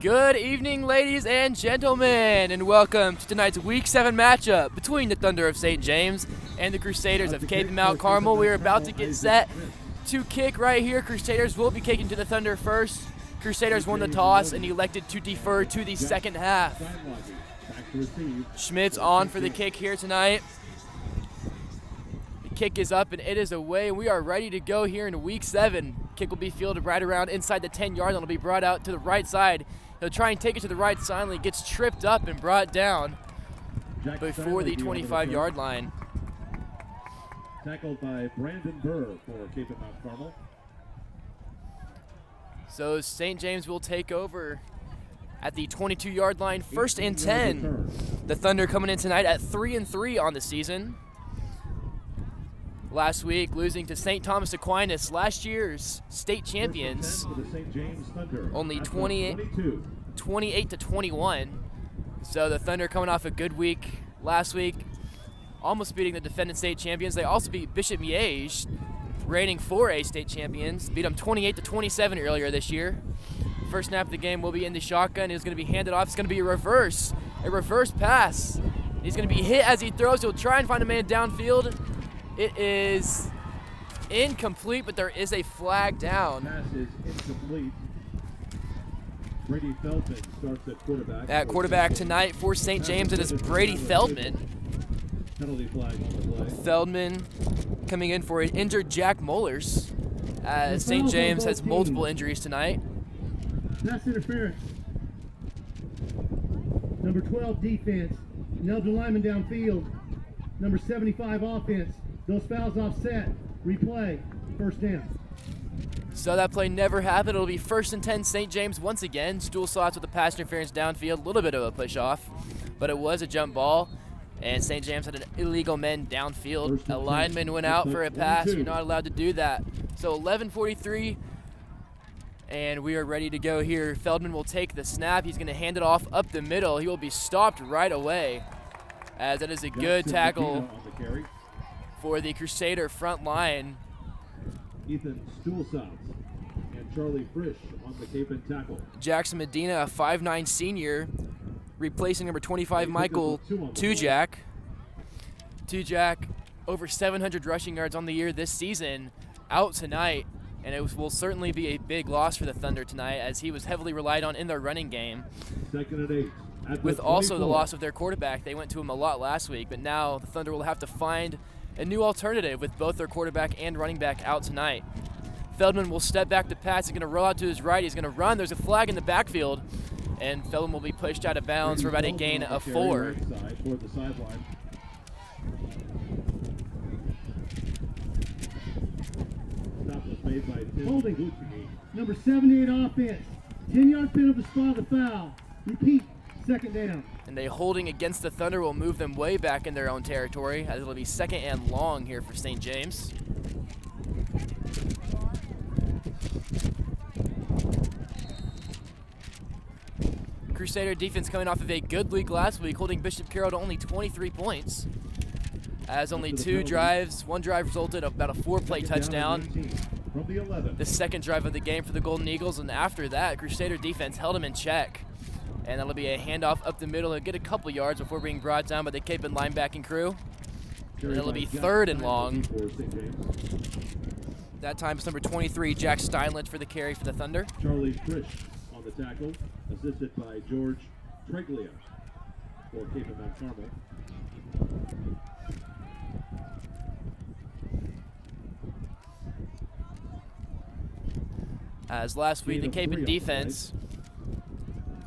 Good evening, ladies and gentlemen, and welcome to tonight's Week 7 matchup between the Thunder of St. James and the Crusaders of Kapaun, Carmel. We are about to get set to kick right here. Crusaders will be kicking to the Thunder first. Crusaders won the toss and elected to defer to the second half. Schmidt's on for the kick here tonight. The kick is up and it is away. We are ready to go here in Week 7. Kick will be fielded right around inside the 10-yard line. It'll be brought out to the right side. He'll try and take it to the right side. He gets tripped up and brought down before the 25-yard line. Tackled by Brandon Burr for Kapaun Carmel. So St. James will take over at the 22-yard line, 1st and 10. The Thunder coming in tonight at 3-3 on the season. Last week, losing to St. Thomas Aquinas, last year's state champions, only 28-21. So the Thunder coming off a good week last week, almost beating the defending state champions. They also beat Bishop Miege, reigning 4A state champions, beat them 28-27 earlier this year. First snap of the game will be in the shotgun. It's going to be handed off. It's going to be a reverse pass. He's going to be hit as he throws. He'll try and find a man downfield. It is incomplete, but there is a flag down. Pass is incomplete. Brady Feldman starts at quarterback. At quarterback tonight for St. James, it is Brady Feldman. Penalty flag on the play. Feldman coming in for an injured Jack Mollers, as St. James has multiple injuries tonight. Pass interference. Number 12 defense. Nelson Lyman downfield. Number 75 offense. Those fouls offset. Replay. First down. So that play never happened. It'll be 1st and 10 St. James once again. Stool slots with the pass interference downfield. A little bit of a push off, but it was a jump ball. And St. James had an illegal men downfield. A lineman went out for a pass. You're not allowed to do that. So 11:43, and we are ready to go here. Feldman will take the snap. He's going to hand it off up the middle. He will be stopped right away, as that is a good tackle for the Crusader front line. Ethan Stuhlsatz and Charlie Frisch on the Kapaun tackle. Jackson Medina, a 5'9" senior, replacing number 25 Michael Tujak. Tujak, over 700 rushing yards on the year this season, out tonight, and it will certainly be a big loss for the Thunder tonight, as he was heavily relied on in their running game. 2nd and 8. With also the loss of their quarterback. They went to him a lot last week, but now the Thunder will have to find a new alternative with both their quarterback and running back out tonight. Feldman will step back to pass. He's going to roll out to his right. He's going to run. There's a flag in the backfield, and Feldman will be pushed out of bounds for about a gain of 4. Holding. Number 78 offense. 10-yard penalty spot of the foul. Repeat. 2nd down. And a holding against the Thunder will move them way back in their own territory, as it'll be 2nd and long here for St. James. Crusader defense coming off of a good week last week, holding Bishop Carroll to only 23 points. As only 2 drives, 1 drive resulted in about a 4-play touchdown. The 2nd drive of the game for the Golden Eagles, and after that, Crusader defense held them in check. And that'll be a handoff up the middle and get a couple yards before being brought down by the Kapaun linebacking crew. And it'll be 3rd and long. That time it's number 23, Jack Steinlich for the carry for the Thunder. Charlie Frisch on the tackle, assisted by George Treglia for Kapaun Carmel. As last week, the Kapaun defense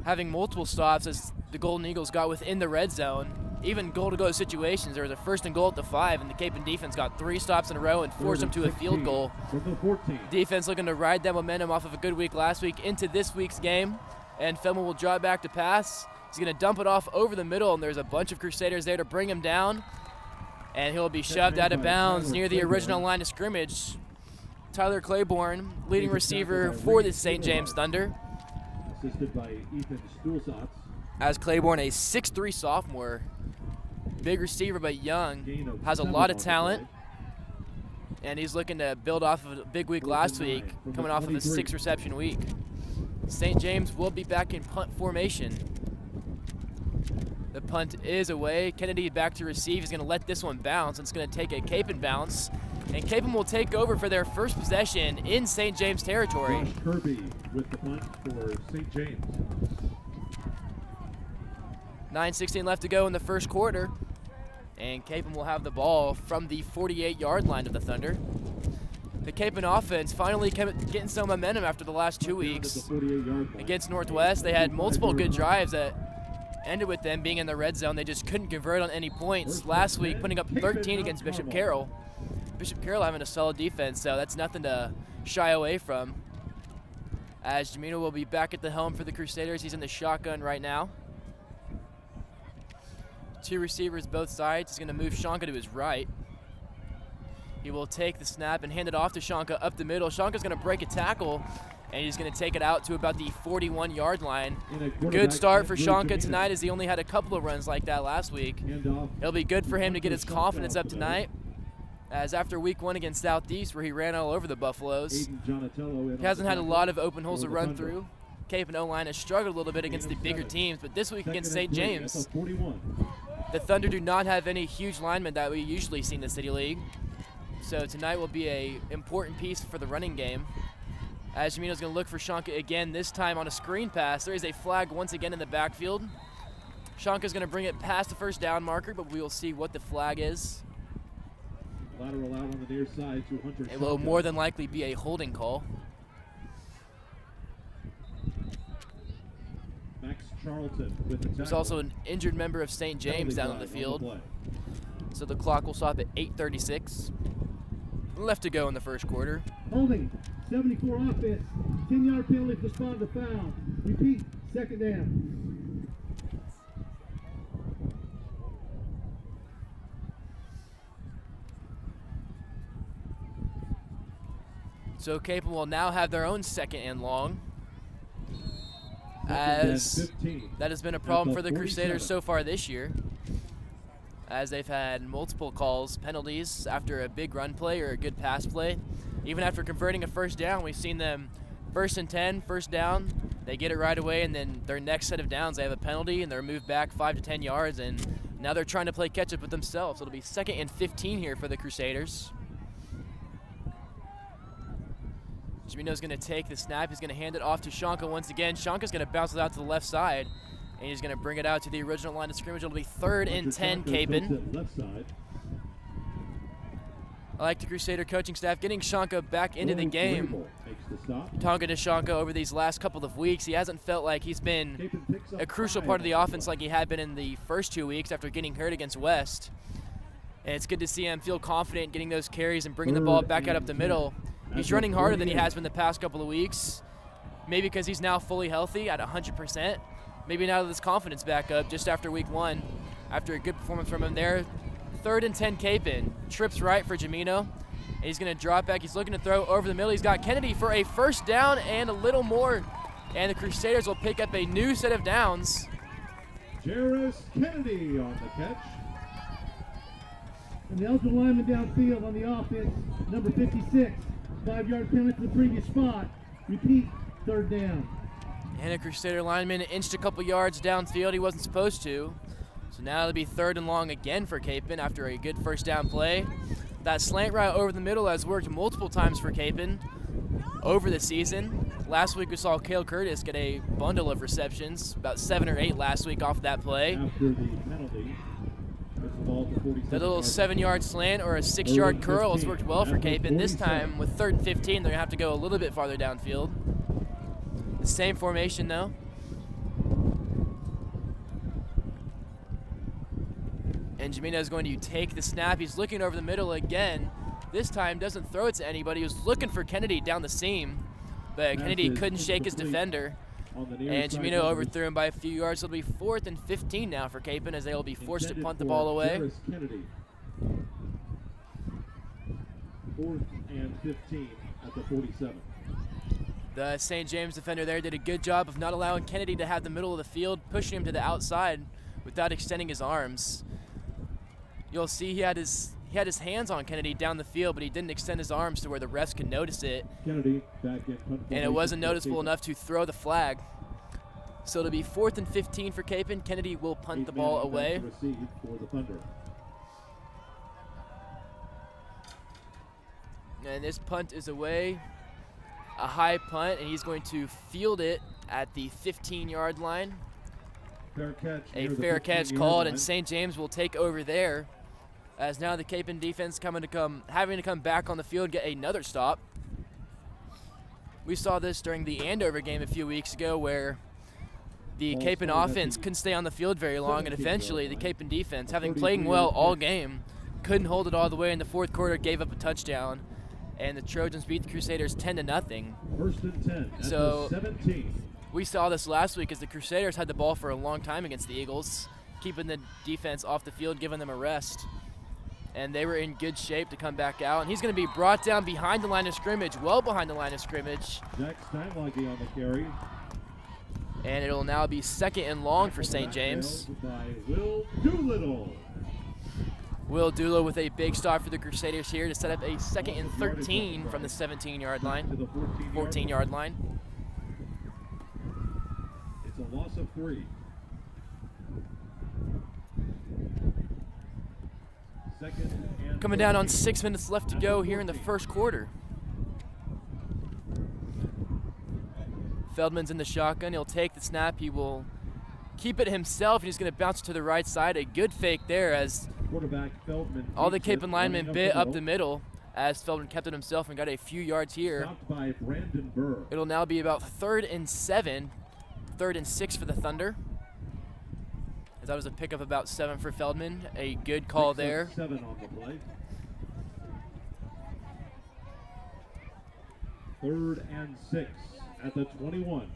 having multiple stops as the Golden Eagles got within the red zone. Even goal-to-go situations, there was a 1st and goal at the 5, and the Kapaun defense got 3 stops in a row and forced them to a field goal. Defense looking to ride that momentum off of a good week last week into this week's game, and Feldman will draw back to pass. He's going to dump it off over the middle, and there's a bunch of Crusaders there to bring him down, and he'll be shoved out of bounds near the original line of scrimmage. Tyler Claiborne, leading receiver for the St. James Thunder. Assisted by Ethan Stuhlsatz. As Claiborne, a 6'3" sophomore, big receiver but young, has a lot of talent, and he's looking to build off of a big week last week, coming off of a 6-reception week. St. James will be back in punt formation. The punt is away. Kennedy back to receive. He's going to let this one bounce. It's going to take a Kapaun bounce. And Kapaun will take over for their first possession in St. James territory. Josh Kirby with the punt for St. James. 9:16 left to go in the first quarter. And Kapaun will have the ball from the 48-yard line of the Thunder. The Kapaun offense finally getting some momentum after the last 2 weeks. Against Northwest, they had multiple good drives that ended with them being in the red zone. They just couldn't convert on any points. Last week, putting up 13 against Bishop Carroll. Bishop Carroll having a solid defense, so that's nothing to shy away from. As Jamino will be back at the helm for the Crusaders. He's in the shotgun right now. 2 receivers both sides. He's going to move Shanka to his right. He will take the snap and hand it off to Shanka up the middle. Shanka's going to break a tackle, and he's going to take it out to about the 41-yard line. Good start for Shanka tonight, as he only had a couple of runs like that last week. It'll be good for him to get his confidence up tonight, as after week 1 against Southeast, where he ran all over the Buffaloes, he hasn't had a lot of open holes to run through. Kapaun O-line has struggled a little bit against the bigger teams, but this week against St. James, the Thunder do not have any huge linemen that we usually see in the City League. So tonight will be an important piece for the running game. As Jamino's going to look for Shanka again, this time on a screen pass. There is a flag once again in the backfield. Shanka's going to bring it past the first down marker, but we will see what the flag is. Lateral out on the near side to Hunter. It will more than likely be a holding call. Max Charlton with the tackle. There's also an injured member of St. James down on the field. So the clock will stop at 8:36. Left to go in the first quarter. Holding, 74 offense, 10-yard penalty for respond to foul. Repeat, second down. So Kapaun will now have their own second and long, as that has been a problem for the Crusaders so far this year, as they've had multiple calls, penalties after a big run play or a good pass play. Even after converting a first down, we've seen them 1st and 10, first down, they get it right away, and then their next set of downs, they have a penalty, and they're moved back 5 to 10 yards, and now they're trying to play catch-up with themselves. It'll be 2nd and 15 here for the Crusaders. Jamino's going to take the snap. He's going to hand it off to Shanka once again. Shanka's going to bounce it out to the left side, and he's going to bring it out to the original line of scrimmage. It'll be 3rd and 10, Kapaun. Left side. I like the Crusader coaching staff getting Shanka back into the game. Talking to Shanka over these last couple of weeks, he hasn't felt like he's been a crucial part of the offense like he had been in the first 2 weeks after getting hurt against West. And it's good to see him feel confident getting those carries and bringing the ball back out up the middle. He's running harder than he has been the past couple of weeks, maybe because he's now fully healthy at 100%. Maybe now that his confidence back up just after week 1, after a good performance from him there. 3rd and 10, Kapaun. Trips right for Jamino. And he's going to drop back. He's looking to throw over the middle. He's got Kennedy for a first down and a little more. And the Crusaders will pick up a new set of downs. Jarris Kennedy on the catch. And the eligible lineman downfield on the offense, number 56. 5-yard penalty to the previous spot. Repeat, 3rd down. And a Crusader lineman inched a couple yards downfield. He wasn't supposed to. So now it'll be 3rd and long again for Kapaun after a good first down play. That slant route over the middle has worked multiple times for Kapaun over the season. Last week we saw Cale Curtis get a bundle of receptions, about 7 or 8 last week off that play. After the penalty, it's the ball to 47. The little 7-yard slant or a 6-yard curl has worked well for Kapaun. This time with 3rd and 15, they're gonna have to go a little bit farther downfield. The same formation though. And Jamino is going to take the snap. He's looking over the middle again. This time doesn't throw it to anybody. He was looking for Kennedy down the seam, but Kennedy couldn't shake his defender. And Jamino overthrew him by a few yards. It'll be 4th and 15 now for Kapaun, as they will be forced to punt the ball away. 4th and 15 at the 47. The St. James defender there did a good job of not allowing Kennedy to have the middle of the field, pushing him to the outside without extending his arms. You'll see he he had his hands on Kennedy down the field, but he didn't extend his arms to where the refs could notice it. Kennedy back in punt And it formation wasn't for noticeable Capen. enough to throw the flag. So it'll be 4th and 15 for Kapaun. Kennedy will punt the ball away. To receive for the Thunder. And this punt is away. A high punt, and he's going to field it at the 15-yard line. Fair catch. A near the fair catch 15-yard called, line. and St. James will take over there. As now the Kapaun defense having to come back on the field, get another stop. We saw this during the Andover game a few weeks ago, where the Ball Kapaun started at offense the couldn't stay on the field very long, and 17-yard eventually the line. Kapaun defense, A having played 33-yard well all kick. game, couldn't hold it all the way in the fourth quarter, gave up a touchdown, and the Trojans beat the Crusaders 10-0. 1st and 10 at So- the 17. We saw this last week as the Crusaders had the ball for a long time against the Eagles, keeping the defense off the field, giving them a rest. And they were in good shape to come back out. And he's going to be brought down behind the line of scrimmage, well behind the line of scrimmage. Jack Steinlage on the carry. And it'll now be 2nd and long for St. Backfield James. By Will Doolittle. Will Dula with a big stop for the Crusaders here to set up a 2nd and 13 from the 17-yard To line, the 14-yard line. It's a loss of 3. Second and Coming down on 13. 6 minutes left to go here in the first quarter. Feldman's in the shotgun. He'll take the snap. He will keep it himself, and he's going to bounce to the right side. A good fake there as Quarterback Feldman all the takes it, Kapaun linemen running bit up the middle as Feldman kept it himself and got a few yards here. Stopped by Brandon Burr. It'll now be about 3rd and 7, 3rd and 6 for the Thunder. As that was a pickup about 7 for Feldman. A good call Picks up there. 7 on the play. 3rd and 6 at the 21.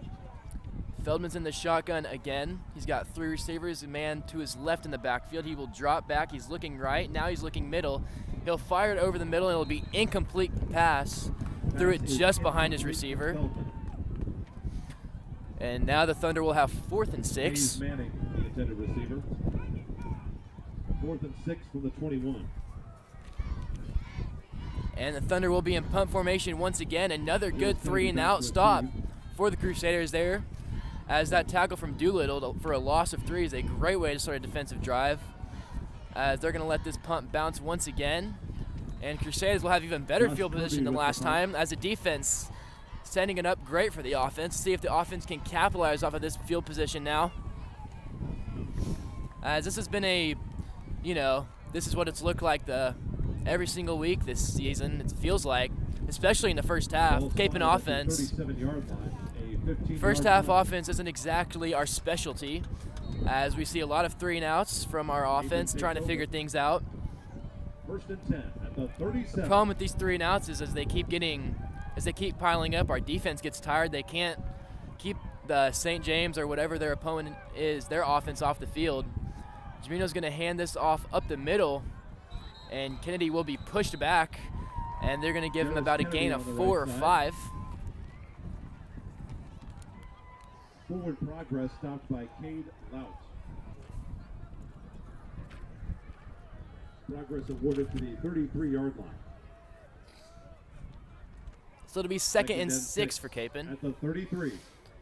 Feldman's in the shotgun again. He's got 3 receivers, a man to his left in the backfield. He will drop back. He's looking right. Now he's looking middle. He'll fire it over the middle, and it'll be incomplete pass. Threw it Pass is just behind his incomplete for receiver. Feldman. And now the Thunder will have 4th and 6. Hayes Manning, the intended receiver. 4th and 6 from the 21. And the Thunder will be in punt formation once again. Another Here's good Kennedy 3-and-out back to stop receive. for the Crusaders there. As that tackle from Doolittle for a loss of 3 is a great way to start a defensive drive. As they're going to let this punt bounce once again. And Crusaders will have even better Josh field Kirby position than with the last punt. time, as a defense setting it up great for the offense. See if the offense can capitalize off of this field position now. As this has been a, this is what it's looked like every single week this season, it feels like, especially in the first half. Ball Kapaun spotted at the offense. 37-yard line, a 15-yard First half line. offense isn't exactly our specialty, as we see a lot of 3-and-outs from our offense trying to figure things out. 1st and 10 at the 37. The problem with these 3-and-outs is as they keep piling up, our defense gets tired. They can't keep the St. James or whatever their opponent is, their offense off the field. Jamino's going to hand this off up the middle, and Kennedy will be pushed back, and they're going to give him There's about a Kennedy gain on of the 4 or right side. 5. Forward progress stopped by Cade Lout. Progress awarded to the 33-yard line. So it'll be 2nd and 6 for Kapaun. At the 33.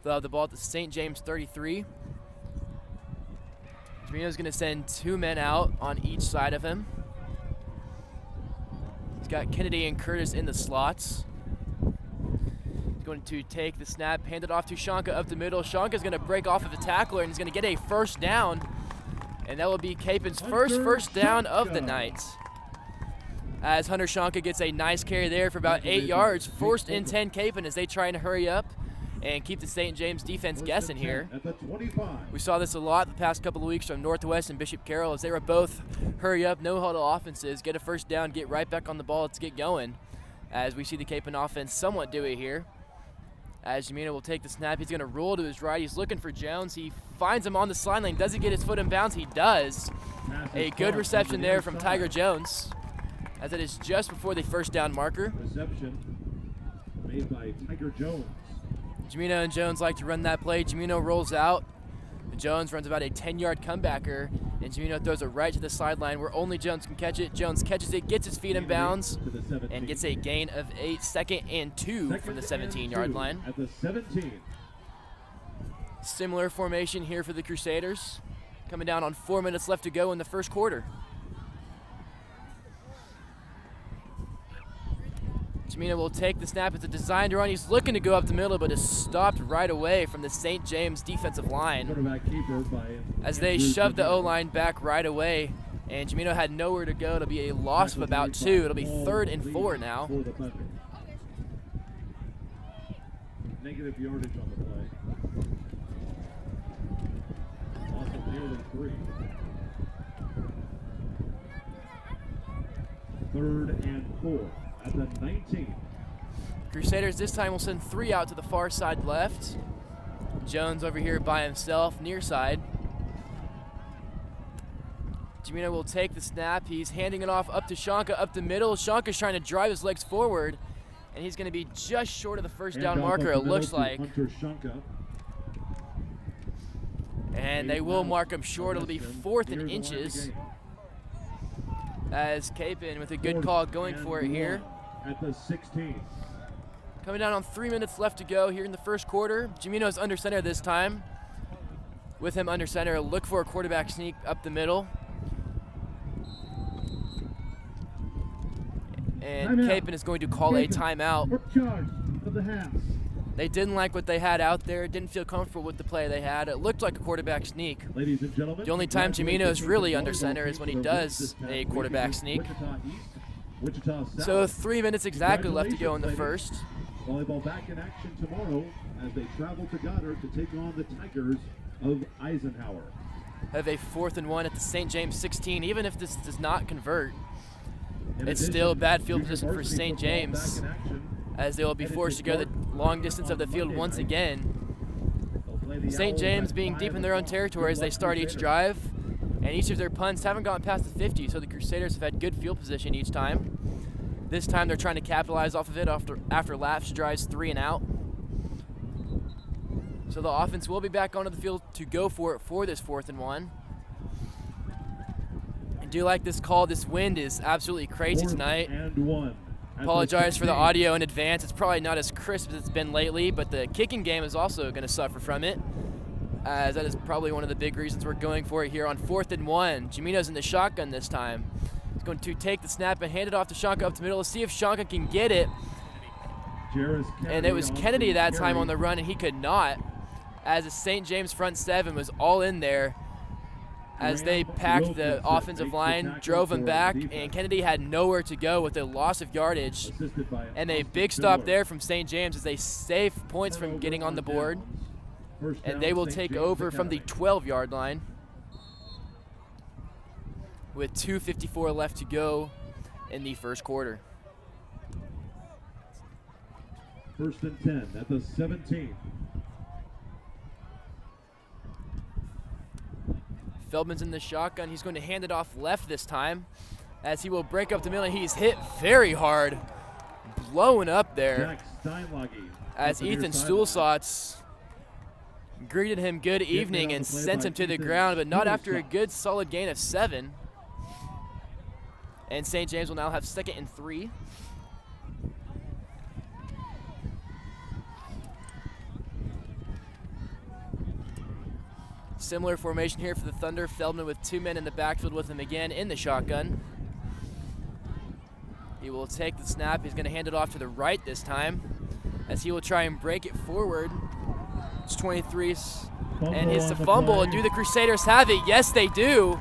They'll have the ball at the St. James 33. Jamino's going to send 2 men out on each side of him. He's got Kennedy and Curtis in the slots. He's going to take the snap, hand it off to Shanka up the middle. Shanka's going to break off of the tackler, and he's going to get a first down. And that will be Kapaun's first down of the Shanka. night. As Hunter Shanka gets a nice carry there for about 8 yards. 1st and 10 Kapaun as they try and hurry up and keep the St. James defense guessing here. At the 25. We saw this a lot the past couple of weeks from Northwest and Bishop Carroll as they were both hurry up, no huddle offenses, get a first down, get right back on the ball, let's get going. As we see the Kapaun offense somewhat do it here. As Jamino will take the snap, he's going to roll to his right. He's looking for Jones. He finds him on the sideline. Does he get his foot in bounds? He does. Pass A is good caught reception on the there near from side. Tiger Jones, as it is just before the first down marker. Reception made by Tiger Jones. Jamino and Jones like to run that play. Jamino rolls out. Jones runs about a 10-yard comebacker And Jimeno throws it right to the sideline where only Jones can catch it. Jones catches it, gets his feet in bounds, and gets a gain of 8, 2nd and 2 from the 17-yard line. At the 17. Similar formation here for the Crusaders, coming down on 4 minutes left to go in the first quarter. Jimeno will take the snap. It's a designed run. He's looking to go up the middle, but is stopped right away from the St. James defensive line as they shoved the O-line back right away. And Jimeno had nowhere to go. It'll be a loss of about 2. It'll be 3rd and 4 now. Negative yardage on the play. Loss of nearly 3. 3rd and 4 at the 19. Crusaders this time will send 3 out to the far side left. Jones over here by himself, near side. Jimeno will take the snap. He's handing it off up to Shanka up the middle. Shanka's trying to drive his legs forward, and he's going to be just short of the first down marker, it looks like. And they will mark him short. It'll be 4th and inches. As Kapaun with a good call going for it here. At the 16. Coming down on 3 minutes left to go here in the first quarter. Jimeno's under center this time. With him under center, look for a quarterback sneak up the middle. And Kapaun is going to call a timeout. Charge of the half. They didn't like what they had out there, didn't feel comfortable with the play they had. It looked like a quarterback sneak. Ladies and gentlemen, the only time Jimeno is really under center is when he does a quarterback sneak. So 3 minutes exactly left to go in the first. Volleyball back in action tomorrow as they travel to Goddard to take on the Tigers of Eisenhower. Have a 4th and 1 at the St. James 16. Even if this does not convert, it's still a bad field position for St. James, as they will be forced to go the long distance of the field once again. St. James being deep in their own territory as they start each drive, and each of their punts haven't gotten past the 50, so the Crusaders have had good field position each time. This time they're trying to capitalize off of it after lapse drives 3 and out. So the offense will be back onto the field to go for it for this 4th and 1. I do like this call. This wind is absolutely crazy tonight. Apologize for the audio in advance. It's probably not as crisp as it's been lately, but the kicking game is also going to suffer from it, as that is probably one of the big reasons we're going for it here on 4th and 1. Jimeno's in the shotgun this time. He's going to take the snap and hand it off to Shanka up the middle. Let's see if Shanka can get it. And it was Kennedy that time on the run, and he could not, as the St. James front 7 was all in there as they packed the offensive line, drove him back, and Kennedy had nowhere to go with a loss of yardage. And a big stop there from St. James as they save points from getting on the board. And they will take over from the 12-yard line with 2:54 left to go in the first quarter. 1st and 10 at the 17. Feldman's in the shotgun. He's going to hand it off left this time as he will break up the middle. He's hit very hard, blowing up there as Ethan Stuhlsatz greeted him good evening and sent him to the ground, but not after a good solid gain of 7. And St. James will now have 2nd and 3. Similar formation here for the Thunder. Feldman with 2 men in the backfield with him again in the shotgun. He will take the snap. He's going to hand it off to the right this time as he will try and break it forward. It's 23, and it's a fumble. And do the Crusaders have it? Yes, they do.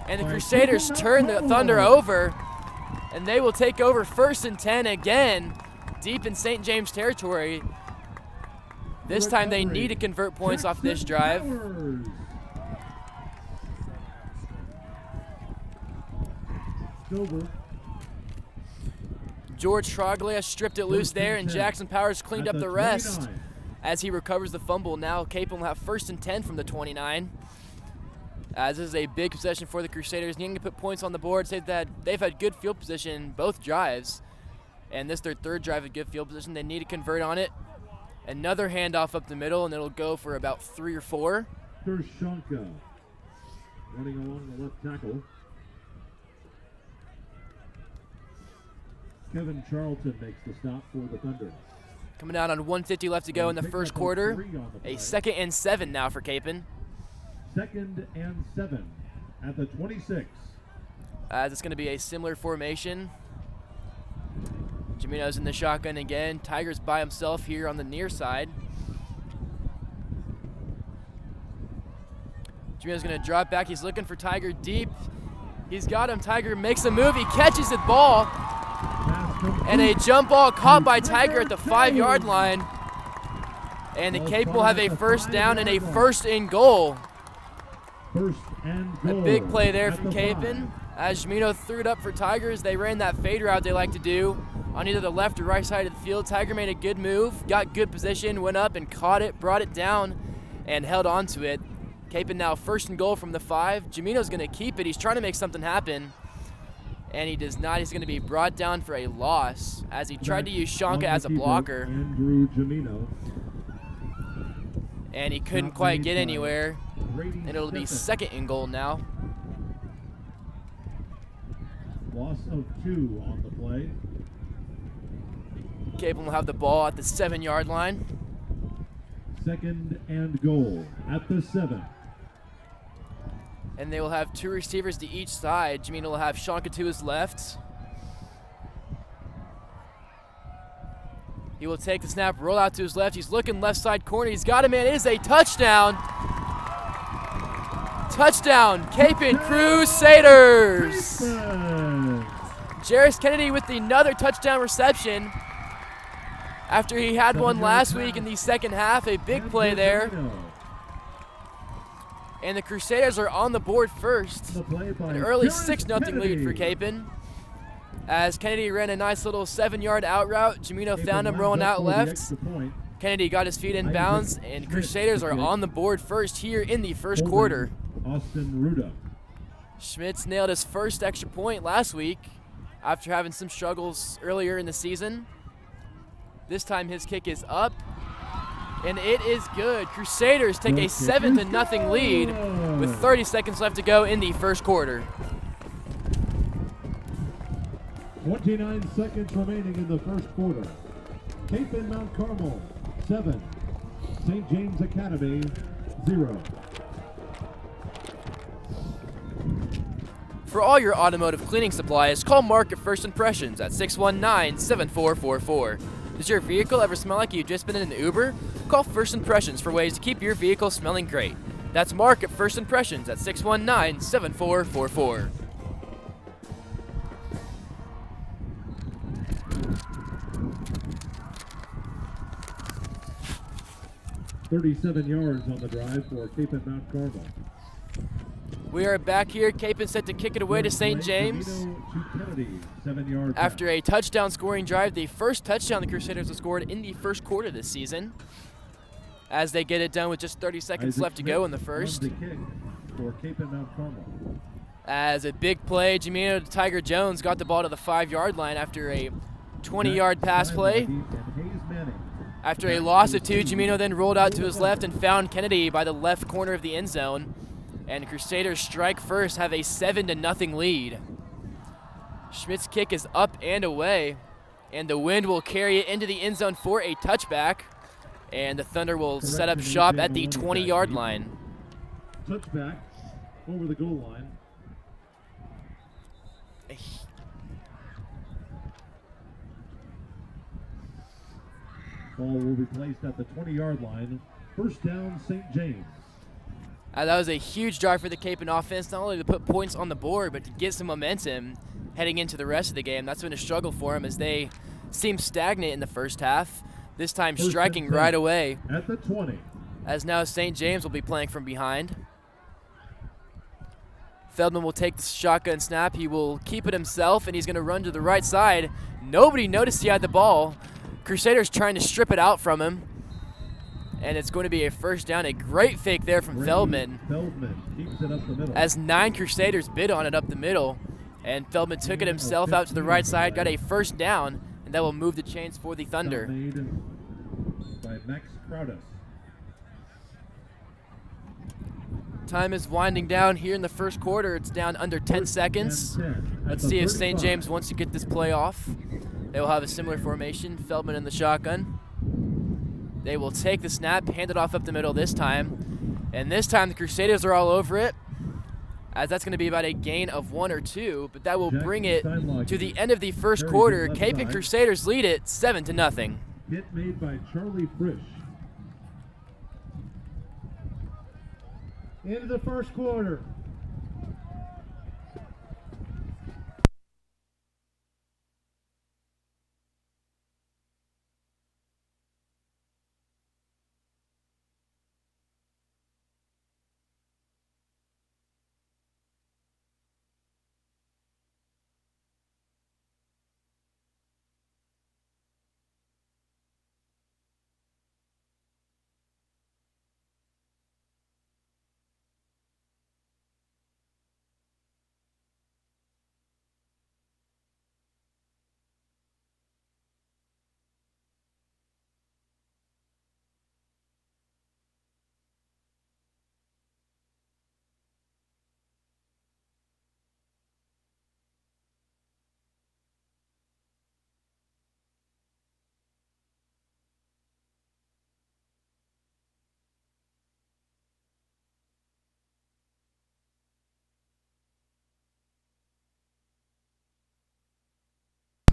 And the Crusaders turn the Thunder over, and they will take over 1st and 10 again, deep in St. James territory. This time they need to convert points off this drive. George Troglia stripped it loose there, and Jackson Powers cleaned up the rest as he recovers the fumble. Now Kapaun will have 1st and 10 from the 29. As this is a big possession for the Crusaders, needing to put points on the board. Say that they've had good field position both drives, and this their 3rd drive of good field position. They need to convert on it. Another handoff up the middle, and it'll go for about 3 or 4. running along the left tackle. Kevin Charlton makes the stop for the Thunder. Coming out on 1:50 left to go in the first quarter. A 2nd and 7 now for Kapaun. 2nd and 7 at the 26. As it's going to be a similar formation. Jamino's in the shotgun again. Tiger's by himself here on the near side. Jamino's going to drop back. He's looking for Tiger deep. He's got him. Tiger makes a move. He catches the ball. And a jump ball caught by Tiger at the 5-yard line. And the Cape will have a first down and a 1st and goal. First and goal. A big play there from Kapaun. As Jamino threw it up for Tigers, they ran that fade route they like to do on either the left or right side of the field. Tiger made a good move, got good position, went up and caught it, brought it down, and held on to it. Kapaun now 1st and goal from the 5. Jamino's going to keep it. He's trying to make something happen, and he does not. He's going to be brought down for a loss as he tried to use Shanka as a blocker. Andrew Jamino. And he couldn't quite get anywhere, and it'll be 2nd and goal now. Loss of 2 on the play. Kapaun will have the ball at the 7-yard line. 2nd and goal at the 7. And they will have 2 receivers to each side. Jamino will have Shanka to his left. He will take the snap, roll out to his left. He's looking left side corner. He's got a man. It is a touchdown. Touchdown, Kapaun Crusaders. Jarris Kennedy with another touchdown reception after he had one last week in the second half. A big play there. And the Crusaders are on the board first. An early 6-0 lead for Kapaun. As Kennedy ran a nice little 7-yard out route, Jamino found him rolling out left. Kennedy got his feet in bounds, and Crusaders are on the board first here in the first quarter. Austin Ruda. Schmitz nailed his first extra point last week after having some struggles earlier in the season. This time his kick is up, and it is good. Crusaders take a 7-0 lead with 30 seconds left to go in the first quarter. 29 seconds remaining in the first quarter. Kapaun Mount Carmel, 7. St. James Academy, 0. For all your automotive cleaning supplies, call Mark at First Impressions at 619-7444. Does your vehicle ever smell like you've just been in an Uber? Call First Impressions for ways to keep your vehicle smelling great. That's Mark at First Impressions at 619-7444. 37 yards on the drive for Kapaun Mount Carmel. We are back here. Kapaun set to kick it away to St. James. After a touchdown scoring drive, the first touchdown the Crusaders have scored in the first quarter this season. As they get it done with just 30 seconds left to go in the first. For Kapaun Mount Carmel. As a big play, Jamino Tiger Jones got the ball to the 5-yard line after a 20-yard pass play. After a loss of 2, Jamino then rolled out to his left and found Kennedy by the left corner of the end zone. And Crusaders strike first, have a 7-0 lead. Schmidt's kick is up and away, and the wind will carry it into the end zone for a touchback. And the Thunder will set up shop at the 20-yard line. Touchback over the goal line. Ball will be placed at the 20-yard line. First down, St. James. That was a huge drive for the Kapaun offense, not only to put points on the board, but to get some momentum heading into the rest of the game. That's been a struggle for them as they seem stagnant in the first half. This time striking right away. At the 20. As now St. James will be playing from behind. Feldman will take the shotgun snap. He will keep it himself, and he's going to run to the right side. Nobody noticed he had the ball. Crusaders trying to strip it out from him. And it's going to be a first down. A great fake there from Feldman. Feldman keeps it up the middle. As 9 Crusaders bid on it up the middle. And Feldman took it himself out to the right side, got a first down, and that will move the chains for the Thunder. Made by Max Crowdus. Time is winding down here in the first quarter. It's down under 10 seconds. Let's see if St. James wants to get this play off. They will have a similar formation. Feldman in the shotgun. They will take the snap, hand it off up the middle this time. And this time the Crusaders are all over it, as that's going to be about a gain of 1 or 2, but that will bring it to the end of the first quarter. Cape and Crusaders lead it 7-0. Hit made by Charlie Frisch. End of the first quarter.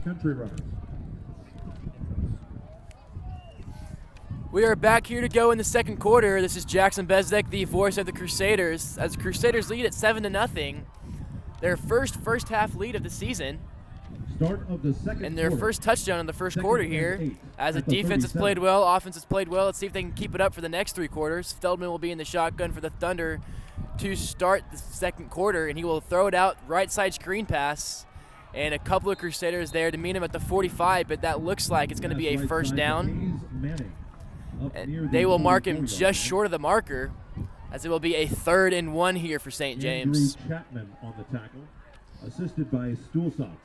Country runners. We are back here to go in the second quarter. This is Jackson Bezdek, the voice of the Crusaders, as the Crusaders lead at 7-0. Their first half lead of the season. Start of the second and their quarter. first touchdown in the first quarter here. 8 As the at the defense has 37. played well, offense has played well. Let's see if they can keep it up for the next 3 quarters. Feldman will be in the shotgun for the Thunder to start the second quarter, and he will throw it out right side screen pass. And a couple of Crusaders there to meet him at the 45, but that looks like it's going to be a Right first side down. to Hayes Manning, up near And the they will mark 44 him yard just line. short of the marker, as it will be a 3rd and 1 here for St. James. Andrew Chapman on the tackle, assisted by Stuhlsatz.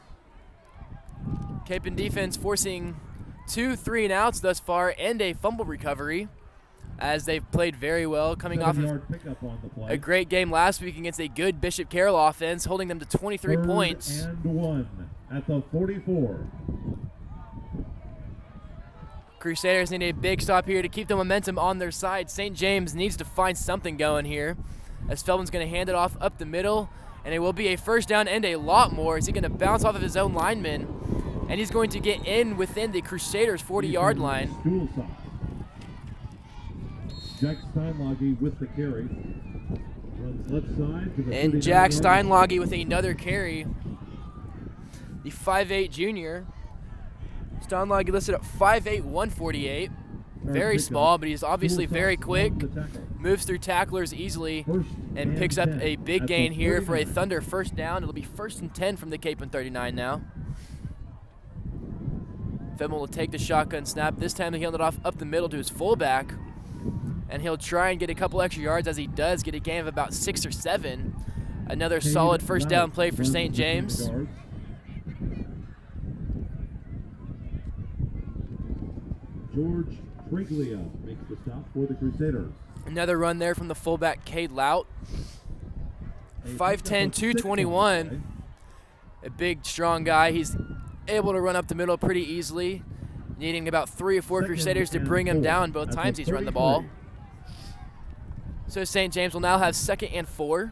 Cape and defense forcing 2 3-and-outs thus far and a fumble recovery, as they've played very well, coming off of 7-yard pickup on the play. a great game last week against a good Bishop Carroll offense, holding them to 23 3rd points. and 1 at the 44. Crusaders need a big stop here to keep the momentum on their side. St. James needs to find something going here, as Feldman's going to hand it off up the middle, and it will be a first down and a lot more. Is he going to bounce off of his own lineman, and he's going to get in within the Crusaders' 40-yard line. Stuhlsatz. Jack Steinlage with the carry. Runs left side to the And 39 Jack yard Steinlage with another carry. The 5'8 junior. Steinlage listed at 5'8", 148. Very pickup. small, but he's obviously very Stuhlsatz quick. on the tackle. Moves through tacklers easily First and picks up 10 a big at the gain here for a 39. Thunder first down. It'll be 1st and 10 from the Cape and 39 now. Feldman will take the shotgun snap. This time he'll hand it off up the middle to his fullback, and he'll try and get a couple extra yards. As he does, get a gain of about 6 or 7. Another Cade solid first down Louth play for runs St. between the James. guards. George Triglia makes the stop for the Crusaders. Another run there from the fullback, Cade Lout. A 5'10", pickup of 6 on the 221. play. A big, strong guy. He's able to run up the middle pretty easily, needing about 3 or 4 Second Crusaders to and bring him 4 down both at the times he's run the 33. ball. So St. James will now have 2nd and 4.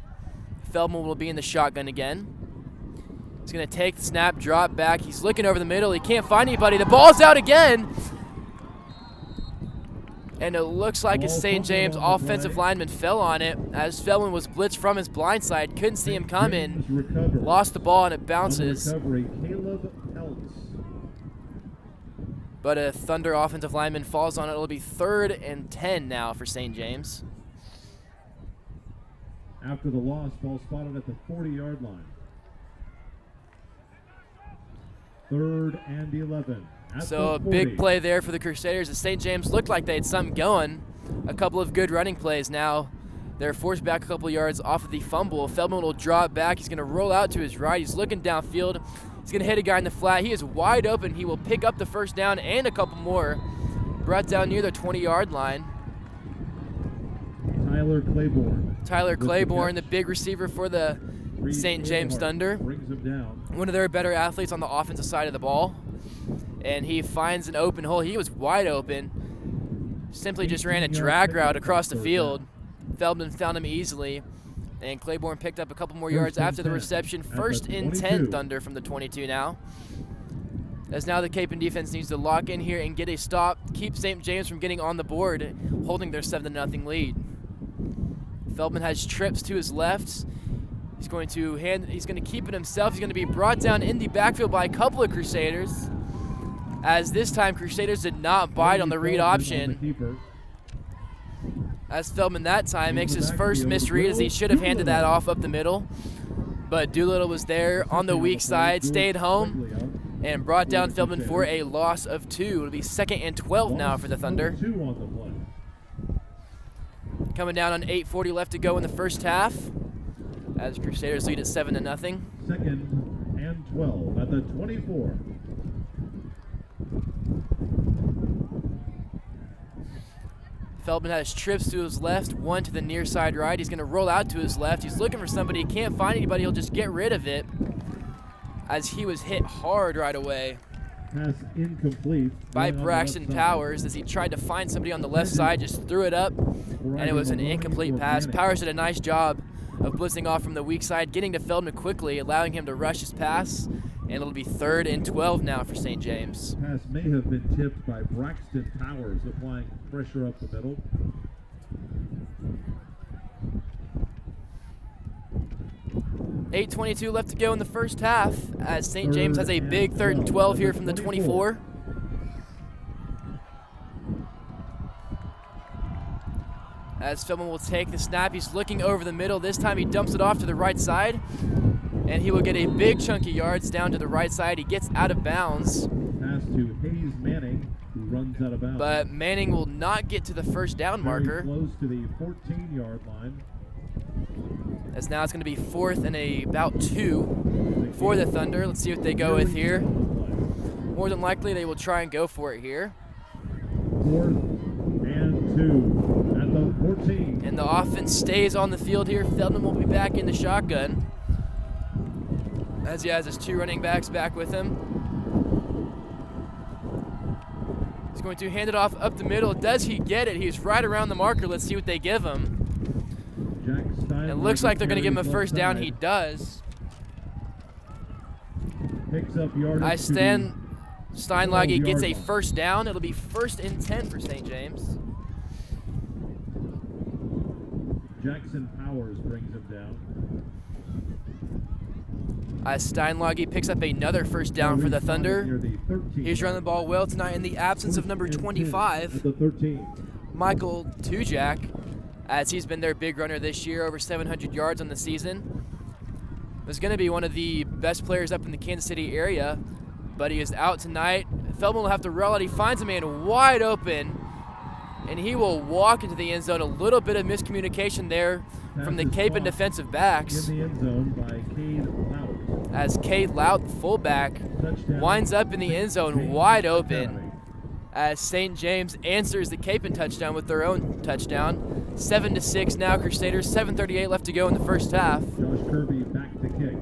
Feldman will be in the shotgun again. He's going to take the snap, drop back. He's looking over the middle. He can't find anybody. The ball's out again. And it looks like a Ball St. James fumbled on the offensive play. lineman fell on it, as Feldman was blitzed from his blind side. Couldn't see him coming. James recovered. Lost the ball and it On the bounces. recovery, Caleb Peltz. But a Thunder offensive lineman falls on it. It'll be 3rd and 10 now for St. James. After the loss, ball spotted at the 40-yard line. 3rd and 11. At So a the 40. big play there for the Crusaders, as St. James looked like they had something going. A couple of good running plays now. They're forced back a couple yards off of the fumble. Feldman will draw it back. He's going to roll out to his right. He's looking downfield. He's going to hit a guy in the flat. He is wide open. He will pick up the first down and a couple more. Brought down near the 20-yard line. Tight Tyler Claiborne. Tyler With the Claiborne, the catch. big receiver for the St. James Thunder. Brings him down. One of their better athletes on the offensive side of the ball. And he finds an open hole. He was wide open. Simply just ran a drag route across the field. Feldman found him easily. And Claiborne picked up a couple more yards after the reception. First and 10 Thunder from the 22 now. As now the Kapaun defense needs to lock in here and get a stop, keep St. James from getting on the board, holding their 7-0 lead. Feldman has trips to his left. He's going to keep it himself. He's going to be brought down in the backfield by a couple of Crusaders. As this time Crusaders did not bite on the read option. As Feldman that time makes his first misread, as he should have handed that off up the middle. But Doolittle was there on the weak side, stayed home, and brought down Feldman for a loss of 2. It'll be 2nd and 12 now for the Thunder. Coming down on 8:40 left to go in the first half, as Crusaders lead at 7-0. 2nd and 12 at the 24. Feldman has trips to his left, one to the near side right. He's going to roll out to his left. He's looking for somebody. He can't find anybody. He'll just get rid of it, as he was hit hard right away Pass incomplete by Braxton Powers, as he tried to find somebody on the left side, just threw it up, and it was an incomplete pass. Powers did a nice job of blitzing off from the weak side, getting to Feldman quickly, allowing him to rush his pass, and it'll be 3rd and 12 now for St. James. Pass may have been tipped by Braxton Powers, applying pressure up the middle. $8:22 left to go in the first half, as St. James has a big 3rd and 12 here from the 24. As Feldman will take the snap, he's looking over the middle. This time he dumps it off to the right side, and he will get a big chunk of yards down to the right side. He gets out of bounds. Pass to Hayes Manning, who runs out of bounds. But Manning will not get to the first down marker. Very close to the 14-yard line. As now it's going to be 4th and about 2 for the Thunder. Let's see what they go with here. More than likely they will try and go for it here. 4th and 2 at the 14. And the offense stays on the field here. Feldman will be back in the shotgun, as he has his 2 running backs back with him. He's going to hand it off up the middle. Does he get it? He's right around the marker. Let's see what they give him. It looks like they're going to give him a first down. He does. Picks up yardage. Steinlage gets a first down. It'll be 1st and 10 for St. James. Jackson Powers brings him down. Steinlage picks up another first down for the Thunder. He's running the ball well tonight in the absence of number 25, Michael Tujak, as he's been their big runner this year, over 700 yards on the season. Was going to be one of the best players up in the Kansas City area, but he is out tonight. Feldman will have to roll out. He finds a man wide open, and he will walk into the end zone. A little bit of miscommunication there from the Kapaun defensive backs. In the end zone by Cade Lout. As Cade Lout, the fullback, winds up in the end zone wide open, as St. James answers the Kapaun touchdown with their own touchdown. 7-6 now, Crusaders. 7:38 left to go in the first half. Josh Kirby back to kick,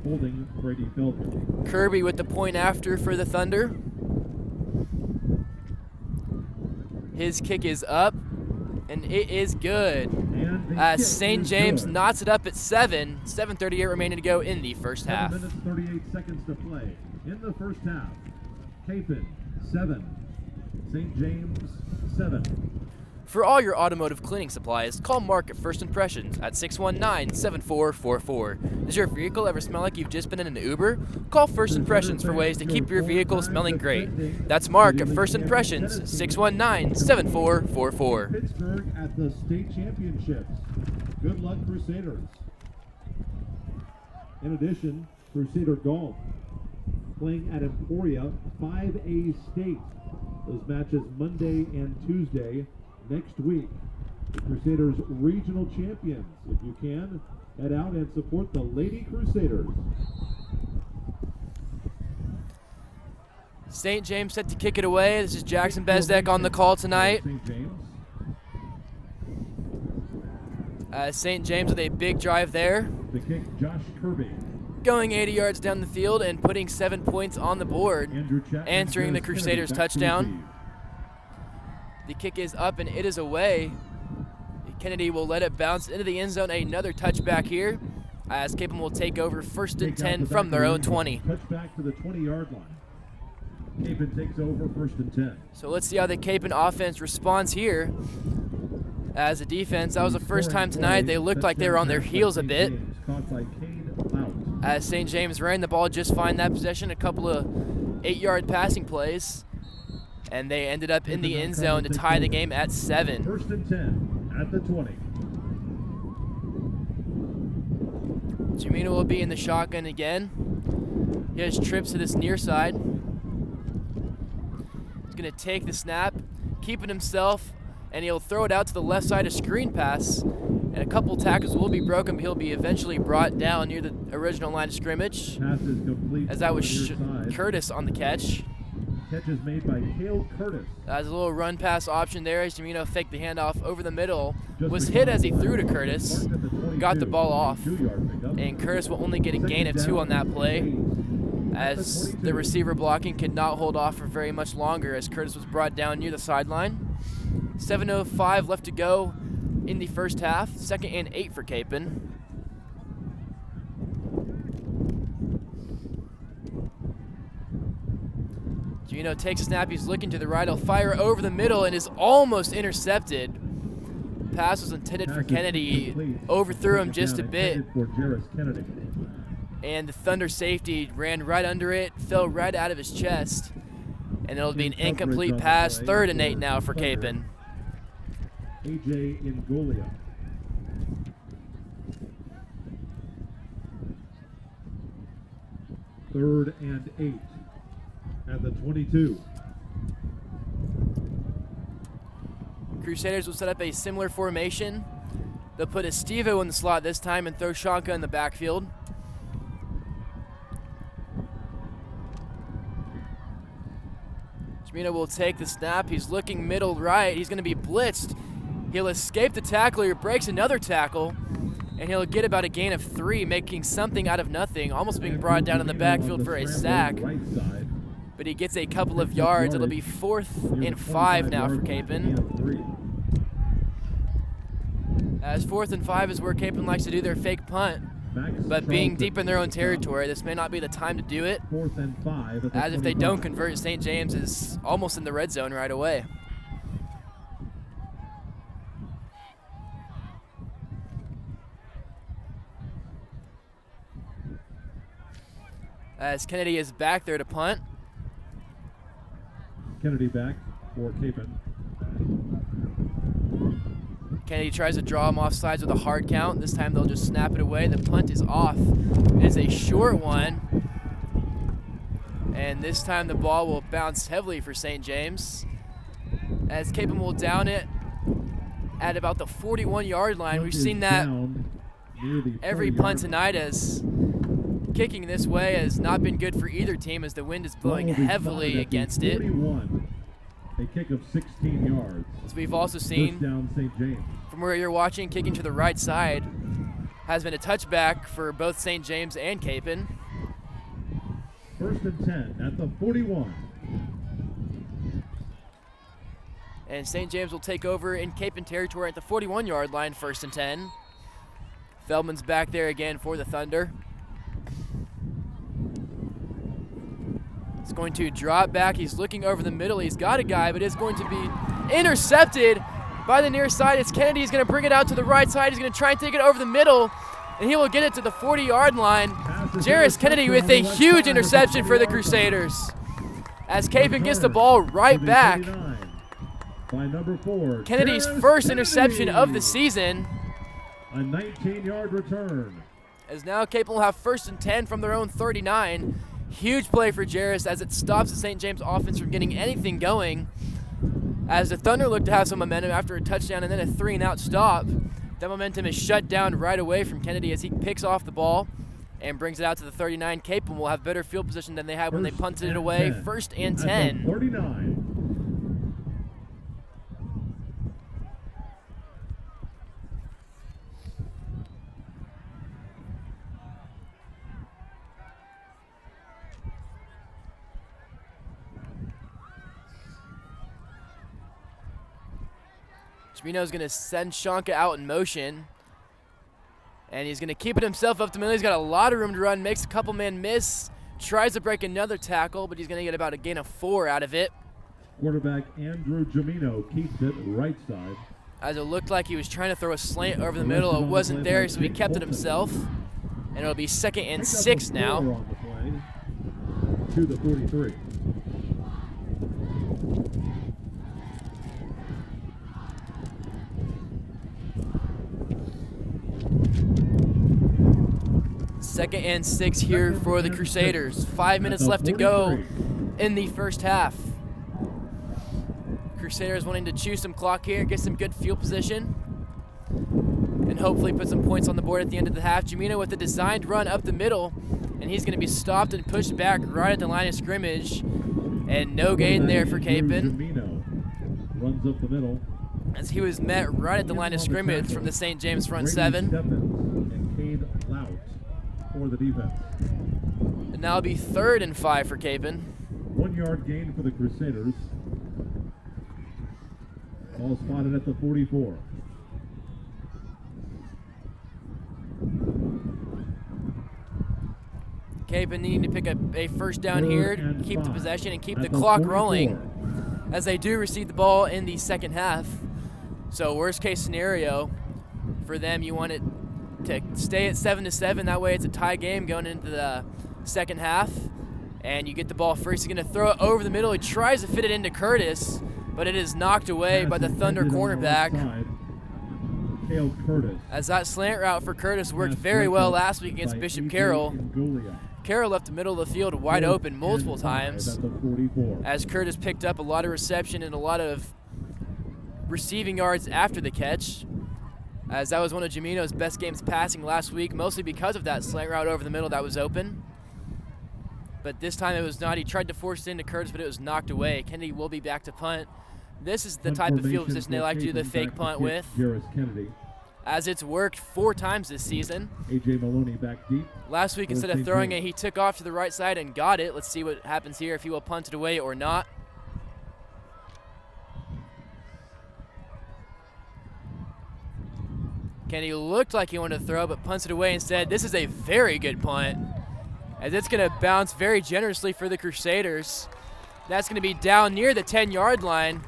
holding Brady Feldman. Kirby with the point after for the Thunder. His kick is up, and it is good. As St. James knots it up at 7. 7:38 remaining to go in the first half. 7 minutes, 38 seconds to play in the first half. Kapaun 7, St. James 7. For all your automotive cleaning supplies, call Mark at First Impressions at 619-7444. Does your vehicle ever smell like you've just been in an Uber? Call First Impressions for ways to keep your vehicle smelling great. That's Mark at First Impressions, 619-7444. Pittsburgh at the state championships. Good luck, Crusaders. In addition, Crusader Golf playing at Emporia 5A State. Those matches Monday and Tuesday next week. The Crusaders regional champions. If you can, head out and support the Lady Crusaders. St. James set to kick it away. This is Jackson Bezdek on the call tonight. St. James. St. James with a big drive there, The kick, Josh Kirby. going 80 yards down the field and putting 7 points on the board, Andrew Chapman, answering the Dennis Crusaders' Kennedy back to touchdown. The kick is up and it is away. Kennedy will let it bounce into the end zone. Another touchback here, as Kapaun will take over first and Take out 10 the from their back own 20. Touchback to the 20-yard line. Kapaun takes over first and 10. So let's see how the Kapaun offense responds here. As a defense, that was the first time tonight they looked like they were on their heels a bit. Caught by Kane Lout. As St. James ran the ball just fine that possession, a couple of 8-yard passing plays, and they ended up in the end zone to tie the game at 7. First and 10 at the 20. Jamino will be in the shotgun again. He has trips to this near side. He's going to take the snap, keep it himself, and he'll throw it out to the left side, a screen pass. And a couple tackles will be broken, but he'll be eventually brought down near the original line of scrimmage. Pass is complete. As that was on the near side. Curtis on the catch. Catch is made by Cale Curtis. As a little run pass option there, as Jamino faked the handoff over the middle. Just Was before hit as he the threw to line. Curtis. Marked at the 22, Got the ball off. 2-yard pickup. And Curtis will only get a gain of 2 on that play, as the receiver blocking could not hold off for very much longer, as Curtis was brought down near the sideline. 7:05 left to go in the first half. 2nd and 8 for Kapaun. Gino takes a snap. He's looking to the right. He'll fire over the middle and is almost intercepted. Pass was intended for Pass is Kennedy. complete. Overthrew him Taken just a down, bit. intended for Jarris Kennedy. And the Thunder safety ran right under it, fell right out of his chest. And it'll be an incomplete pass. 3rd and 8 now for Kapaun. AJ Ingolia. Third and 8 at the 22. Crusaders will set up a similar formation. They'll put Estivo in the slot this time and throw Shanka in the backfield. Jamino will take the snap. He's looking middle right. He's going to be blitzed. He'll escape the tackler. He breaks another tackle, and he'll get about a gain of 3, making something out of nothing, almost being brought down in the backfield for a sack. Right side. But he gets a couple of yards. It'll be 4th and 5 now for Kapaun. As 4th and 5 is where Kapaun likes to do their fake punt. But being deep in their own territory, this may not be the time to do it. 4th and 5 at the As if they 25. don't convert, St. James is almost in the red zone right away. As Kennedy is back there to punt. Kennedy back for Kapaun. Kennedy tries to draw him off sides with a hard count. This time they'll just snap it away. The punt is off. It is a short one. And this time the ball will bounce heavily for St. James, as Kapaun will down it at about the 41-yard line. We've seen that every punt tonight, as kicking this way has not been good for either team, as the wind is blowing heavily against it. 41, a kick of 16 yards. As we've also First seen down, St. James. from where you're watching, kicking to the right side has been a touchback for both St. James and Kapaun. First and 10 at the 41. And St. James will take over in Kapaun territory at the 41-yard line, 1st and 10. Feldman's back there again for the Thunder. He's going to drop back. He's looking over the middle. He's got a guy, but it's going to be intercepted by the near side. It's Kennedy. He's going to bring it out to the right side. He's going to try and take it over the middle, and he will get it to the 40-yard line. Jarris Kennedy with a huge interception for the Crusaders, as Kapaun gets the ball right back. By number 4, Kennedy's Jarris first interception Kennedy. of the season. A 19-yard return. As now Kapaun will have 1st and 10 from their own 39. Huge play for Jarris, as it stops the St. James offense from getting anything going. As the Thunder look to have some momentum after a touchdown and then a 3-and-out stop, that momentum is shut down right away from Kennedy as he picks off the ball and brings it out to the 39. Kapaun will have better field position than they had when they punted it away. 1st and 10. 39. Jimino's going to send Shonka out in motion. And he's going to keep it himself up the middle. He's got a lot of room to run, makes a couple man miss, tries to break another tackle, but he's going to get about a gain of 4 out of it. Quarterback Andrew Jimino keeps it right side. As it looked like he was trying to throw a slant over the middle. It wasn't there, so he kept it himself. And it'll be 2nd and 6 now. On the play to the 43. Second and 6 here for the Crusaders. 5 minutes left to go in the first half. Crusaders wanting to chew some clock here, get some good field position, and hopefully put some points on the board at the end of the half. Jimino with a designed run up the middle, and he's going to be stopped and pushed back right at the line of scrimmage, and no gain there for Kapaun. Jimino runs up the middle as he was met right at the line of scrimmage from the St. James front 7. And Cade Lout for the defense. And now it'll be 3rd and 5 for Kapaun. 1 yard gain for the Crusaders. Ball spotted at the 44. Kapaun needing to pick up a first down here, keep the possession and keep the clock rolling, as they do receive the ball in the second half. So worst case scenario for them, you want it to stay at 7-7. That way it's a tie game going into the second half. And you get the ball first. He's going to throw it over the middle. He tries to fit it into Curtis, but it is knocked away by the Thunder cornerback. As that slant route for Curtis worked very well last week against Bishop Carroll. Carroll left the middle of the field wide open multiple times, as Curtis picked up a lot of reception and a lot of receiving yards after the catch, as that was one of Jimino's best games passing last week, mostly because of that slant route over the middle that was open. But this time it was not. He tried to force it into Curtis, but it was knocked away. Kennedy will be back to punt. This is the type of field position they like to do the fake punt with, as it's worked 4 times this season. A.J. Maloney back deep. Last week, instead of throwing it, he took off to the right side and got it. Let's see what happens here, if he will punt it away or not. Kennedy looked like he wanted to throw, but punts it away instead. This is a very good punt, as it's going to bounce very generously for the Crusaders. That's going to be down near the 10-yard line.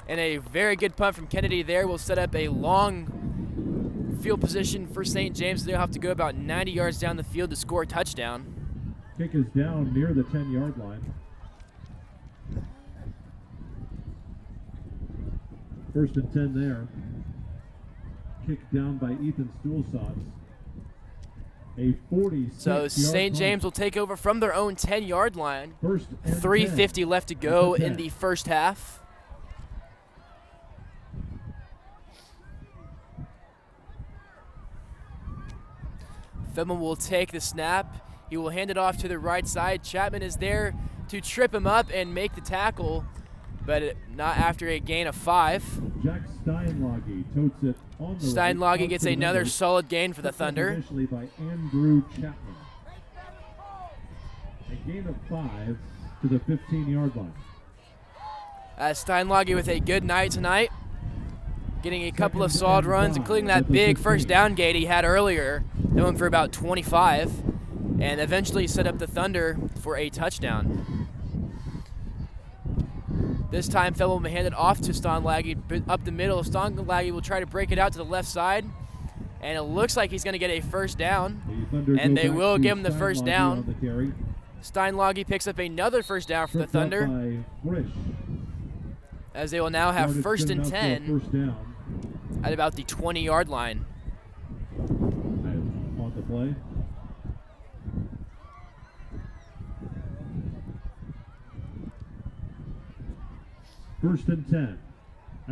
And a very good punt from Kennedy there will set up a long field position for St. James. They'll have to go about 90 yards down the field to score a touchdown. Kick is down near the 10-yard line. 1st and 10 there. Kick down by Ethan Stuhlsatz. A 46-yard So St. James will take over from their own 10-yard line. 3:50 left to go in the first half. Feldman will take the snap. He will hand it off to the right side. Chapman is there to trip him up and make the tackle, but not after a gain of 5. Jack Steinlage totes it on the Steinlage right, gets another solid gain for the Thunder. Initially by Andrew Chapman. A gain of 5 to the 15-yard line. Steinlage with a good night tonight, getting a couple of solid runs, including that big first down gate he had earlier. That went for about 25, and eventually set up the Thunder for a touchdown. This time, Feldman will hand it off to Steinlage up the middle. Steinlage will try to break it out to the left side, and it looks like he's going to get a first down, and they will give him the first down. Steinlage picks up another first down for the Thunder, as they will now have 1st and 10 at about the 20-yard line. On the play. First and 10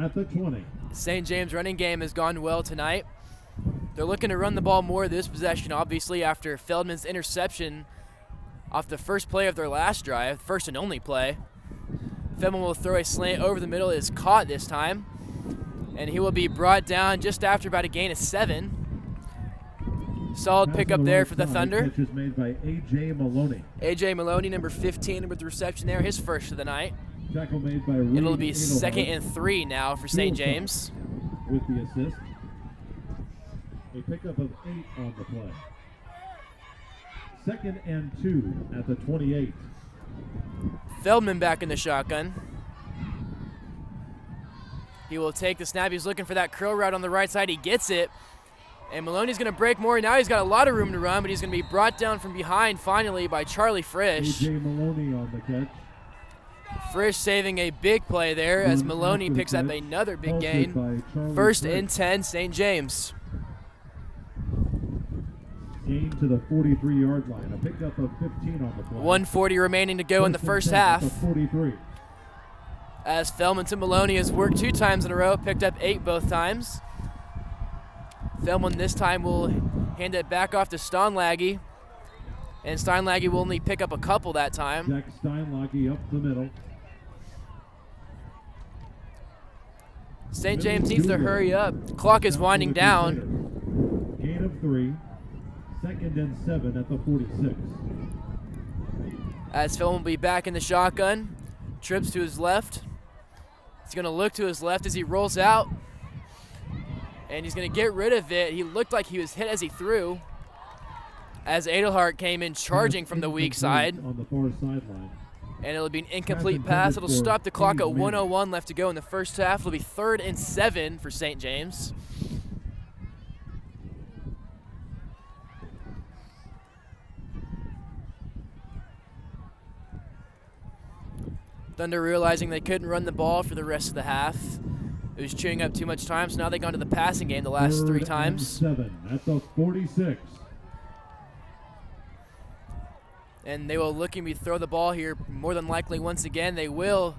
at the 20. St. James running game has gone well tonight. They're looking to run the ball more this possession, obviously, after Feldman's interception off the first play of their last drive, first and only play. Feldman will throw a slant over the middle. It is caught this time, and he will be brought down just after about a gain of 7. Solid pickup there for the Thunder. Catch is made by A.J. Maloney. A.J. Maloney, number 15, with the reception there, his first of the night. Tackle made by Reed It'll be Edelhart 2nd and 3 now for St. James. with the assist. A pickup of 8 on the play. 2nd and 2 at the 28. Feldman back in the shotgun. He will take the snap. He's looking for that curl route on the right side. He gets it. And Maloney's going to break more. Now he's got a lot of room to run, but he's going to be brought down from behind finally by Charlie Frisch. A.J. Maloney on the catch. Frisch saving a big play there as Maloney picks up another big gain. 1st and 10, St. James. Gain to the 43-yard line. A pickup of 15 on the play. 1:40 remaining to go in the first half. 43. As Feldman to Maloney has worked 2 times in a row, picked up 8 both times. Feldman this time will hand it back off to Steinlage. And Steinlage will only pick up a couple that time. Jack Steinlage up the middle. St. James needs to hurry up. Clock is winding down. Gain of 3. 2nd and 7 at the 46. As Feldman will be back in the shotgun. Trips to his left. He's going to look to his left as he rolls out. And he's going to get rid of it. He looked like he was hit as he threw. As Edelhart came in charging from the weak side. On the far sideline. And it'll be an incomplete pass. It'll stop the clock at 1:01 left to go in the first half. It'll be 3rd and 7 for St. James. Thunder realizing they couldn't run the ball for the rest of the half. It was chewing up too much time, so now they've gone to the passing game the last 3 times. 3rd and 7 at the 46. And they will look at me throw the ball here more than likely once again. They will.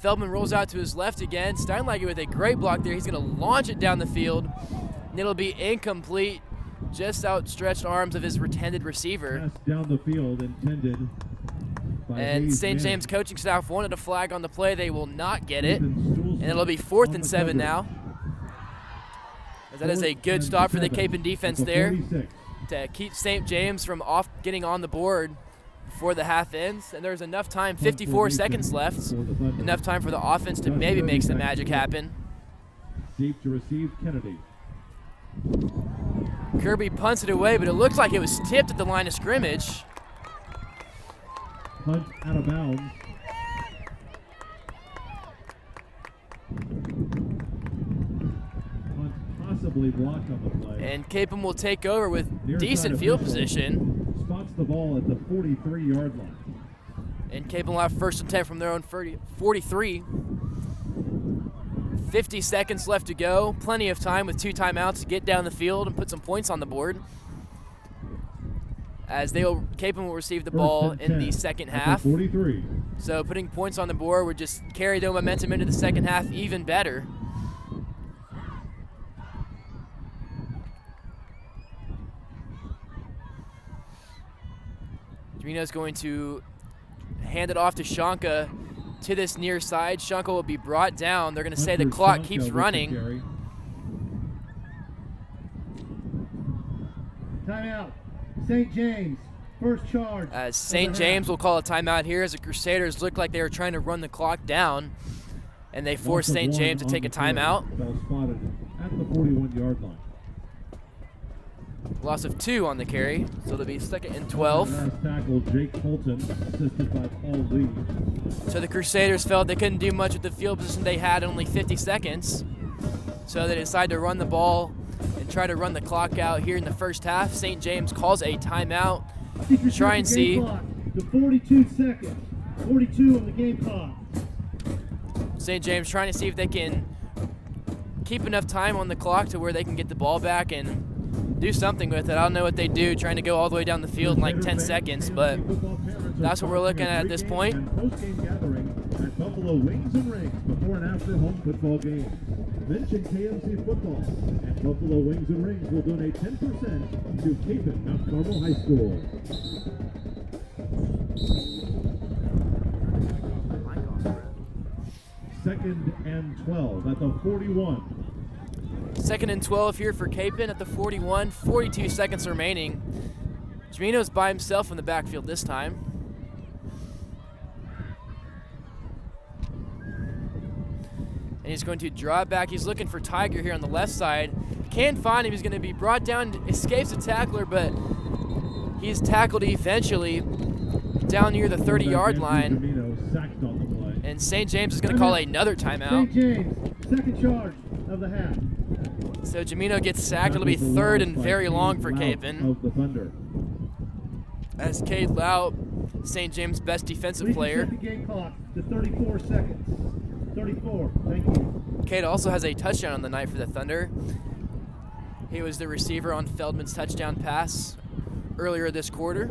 Feldman rolls out to his left again. Steinlage with a great block there. He's going to launch it down the field. And it'll be incomplete. Just outstretched arms of his intended receiver. Pass down the field intended by And St. James coaching staff wanted a flag on the play. They will not get it. And it'll be 4th and 7 now. As that is a good stop for the Kapaun defense there to keep St. James from getting on the board before the half ends. And there's enough time, 54 seconds left, enough time for the offense to maybe make some magic happen. Deep to receive Kennedy. Kirby punts it away, but it looks like it was tipped at the line of scrimmage. Punt out of bounds. Punt possibly blocked on the play. And Kapaun will take over with Near decent side field official position. Spots the ball at the 43-yard line. And Kapaun will have 1st and 10 from their own 43. 50 seconds left to go. Plenty of time with 2 timeouts to get down the field and put some points on the board. As Kapaun will receive the ball in the second half. 43. So putting points on the board would just carry their momentum into the second half even better. Dorino's going to hand it off to Shanka to this near side. Shanka will be brought down. They're going to say the clock keeps running. Timeout. St. James, first charge. As St. James will call a timeout here as the Crusaders looked like they were trying to run the clock down. And they forced St. James to take a timeout. Ball spotted at the 41-yard line. Loss of 2 on the carry, so it'll be 2nd and 12. Last tackle, Jake Fulton, assisted by Paul Lee. So the Crusaders felt they couldn't do much with the field position they had, only 50 seconds. So they decided to run the ball and try to run the clock out here in the first half. St. James calls a timeout to try and see. To 42 seconds. 42 on the game clock. St. James trying to see if they can keep enough time on the clock to where they can get the ball back and do something with it. I don't know what they do, trying to go all the way down the field in like 10 seconds, but that's what we're looking at this point. Post-game gathering at Buffalo Wings and Rings before and after home football games. Mention KMC football, and Buffalo Wings and Rings will donate 10% to Kapaun Mount Carmel High School. Second and 12 at the 41. 2nd and 12 here for Kapaun at the 41. 42 seconds remaining. Jamino's by himself in the backfield this time. And he's going to draw it back. He's looking for Tiger here on the left side. Can't find him. He's going to be brought down, escapes a tackler, but he's tackled eventually down near the 30-yard line. Sacked on the play. And St. James is going to call another timeout. St. James, second charge of the half. So Jamino gets sacked. It'll be third and very long for Kapaun. Of the Thunder. As Cade Lout, St. James' best defensive player. Reset the game clock to 34 seconds. 34. Thank you. Cade also has a touchdown on the night for the Thunder. He was the receiver on Feldman's touchdown pass earlier this quarter.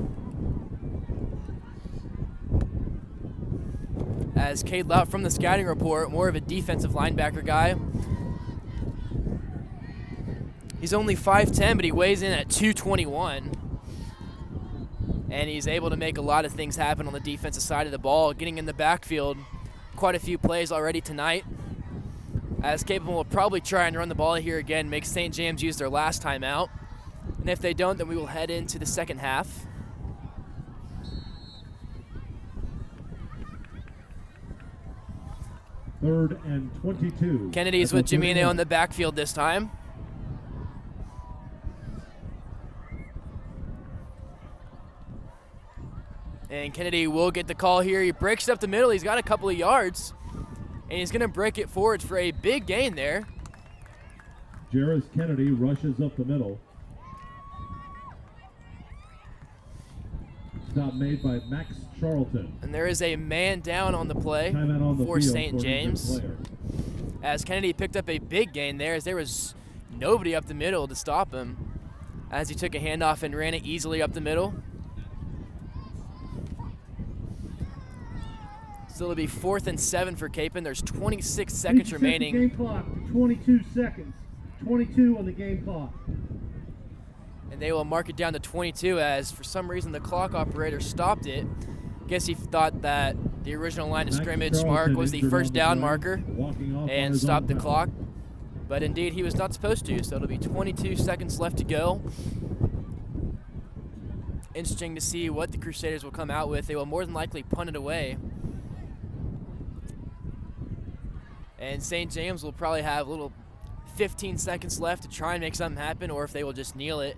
As Cade Lout from the scouting report, more of a defensive linebacker guy. He's only 5'10", but he weighs in at 221. And he's able to make a lot of things happen on the defensive side of the ball, getting in the backfield quite a few plays already tonight. As Kapaun will probably try and run the ball here again, make St. James use their last timeout. And if they don't, then we will head into the second half. Third and 22. Kennedy's with Jamino in the backfield this time. And Kennedy will get the call here. He breaks it up the middle. He's got a couple of yards. And he's going to break it forward for a big gain there. Jarvis Kennedy rushes up the middle. Stop made by Max Charlton. And there is a man down on the play for St. James. As Kennedy picked up a big gain there, as there was nobody up the middle to stop him. As he took a handoff and ran it easily up the middle. So it'll be 4th and 7 for Kapaun. There's 26 seconds remaining. Game clock to 22 seconds. 22 on the game clock. And they will mark it down to 22 as for some reason the clock operator stopped it. Guess he thought that the original line of scrimmage mark was the first down marker and stopped the clock. But indeed he was not supposed to, so it'll be 22 seconds left to go. Interesting to see what the Crusaders will come out with. They will more than likely punt it away. And St. James will probably have a little 15 seconds left to try and make something happen, or if they will just kneel it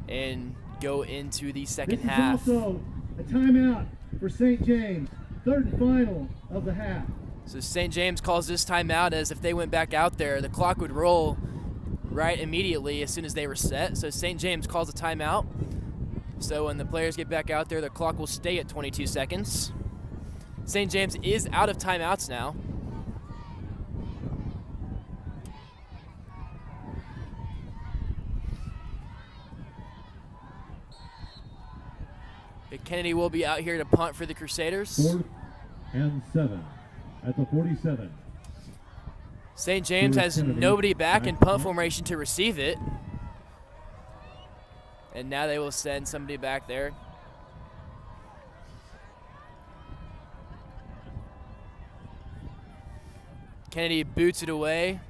and go into the second half. This is also a timeout for St. James. Third and final of the half. So St. James calls this timeout as if they went back out there, the clock would roll right immediately as soon as they were set. So St. James calls a timeout. So when the players get back out there, the clock will stay at 22 seconds. St. James is out of timeouts now. Kennedy will be out here to punt for the Crusaders. 4th and 7 at the 47. St. James has nobody back in punt formation to receive it. And now they will send somebody back there. Kennedy boots it away.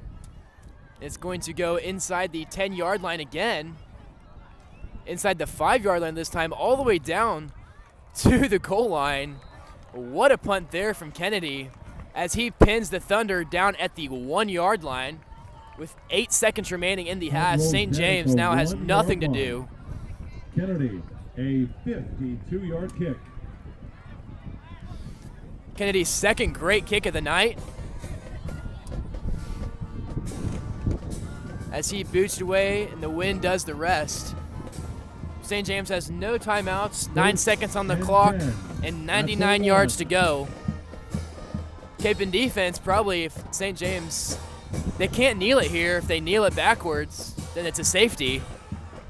It's going to go inside the 10-yard line again. Inside the 5-yard line this time, all the way down to the goal line. What a punt there from Kennedy as he pins the Thunder down at the 1-yard line with 8 seconds remaining in the half. St. James now has nothing to do. Kennedy, a 52-yard kick. Kennedy's second great kick of the night. As he boots it away and the wind does the rest. St. James has no timeouts, 9 seconds on the clock, and 99 yards to go. Kapaun defense probably, if St. James, they can't kneel it here. If they kneel it backwards, then it's a safety.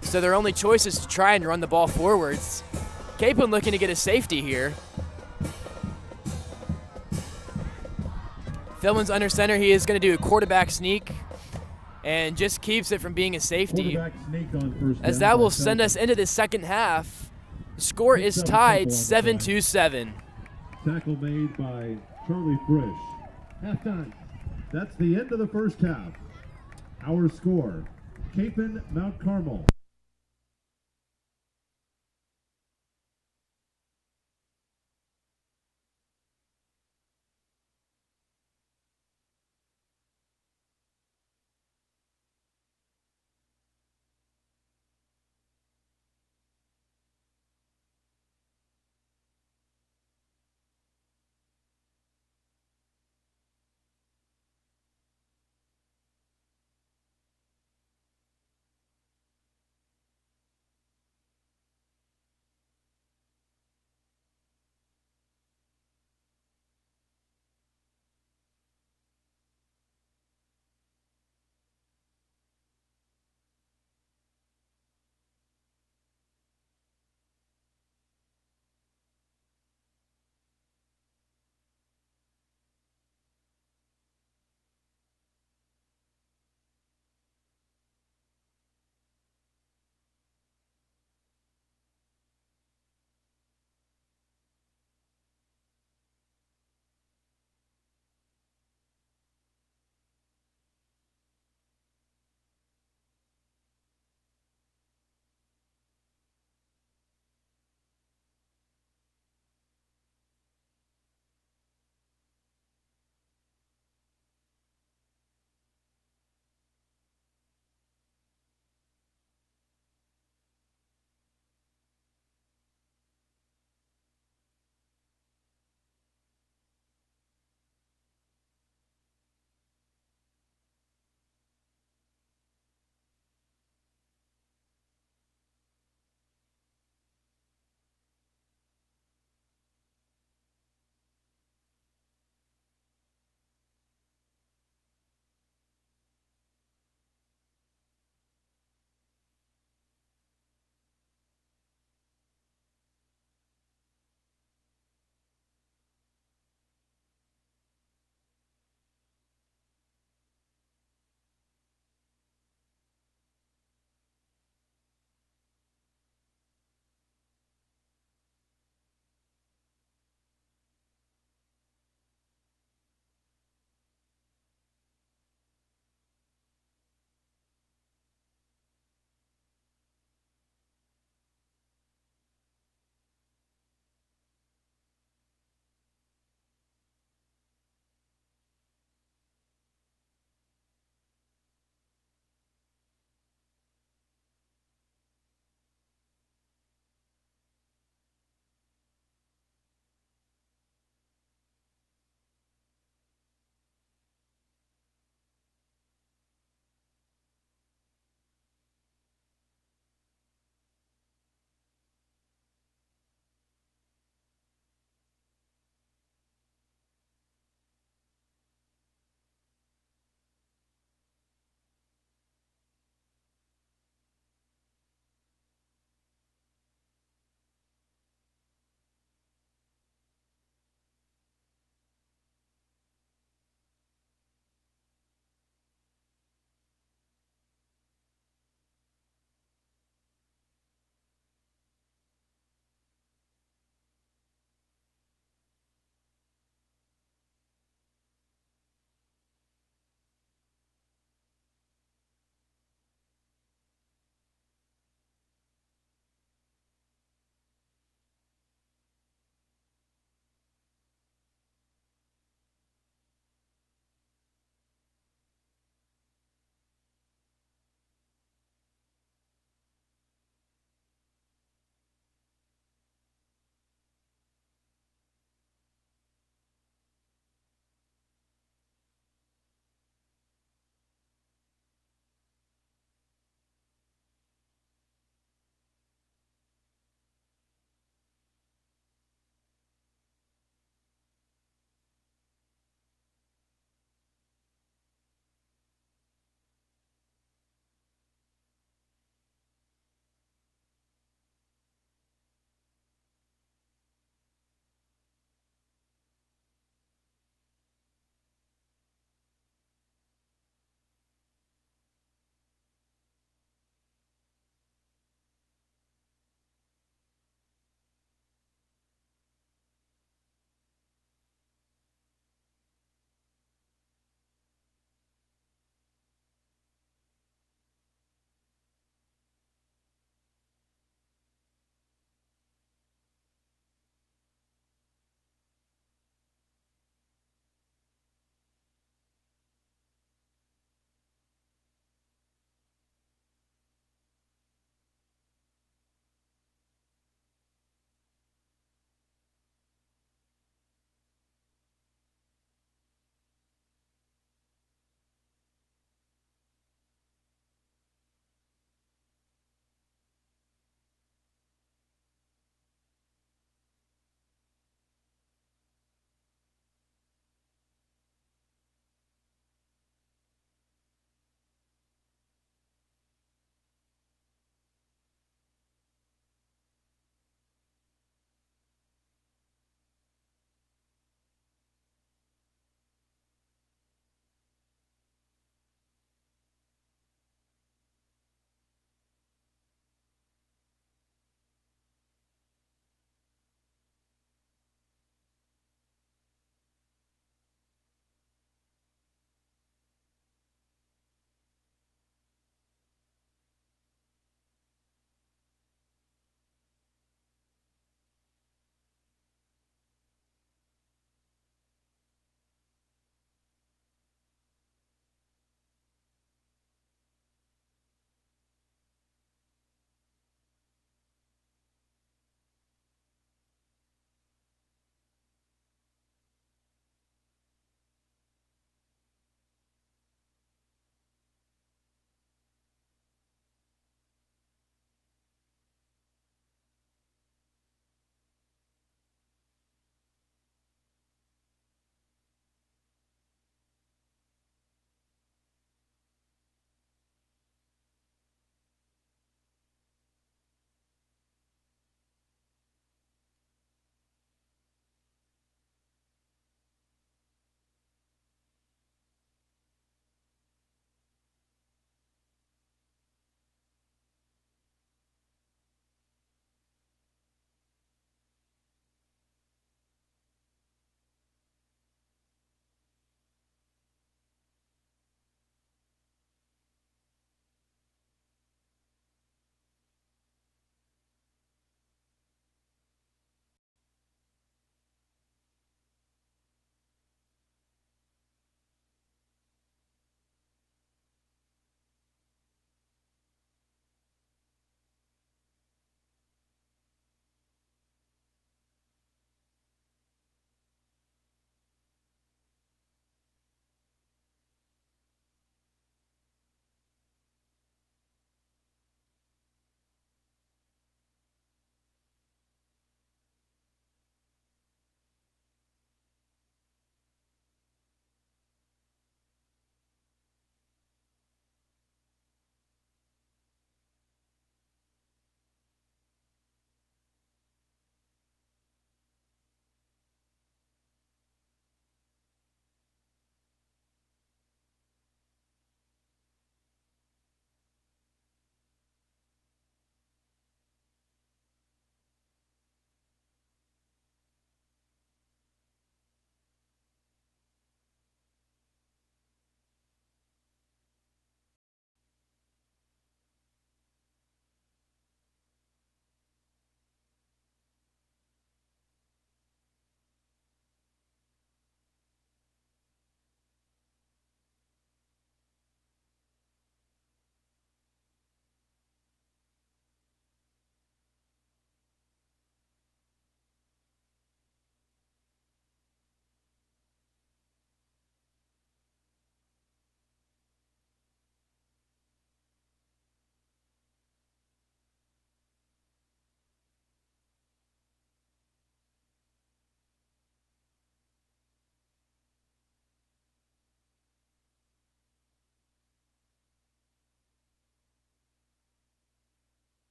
So their only choice is to try and run the ball forwards. Kapaun looking to get a safety here. Philman's under center. He is going to do a quarterback sneak and just keeps it from being a safety. As that will send us into the second half. The score is tied 7-7. Tackle made by Charlie Frisch. Halftime. That's the end of the first half. Our score, Kapaun Mount Carmel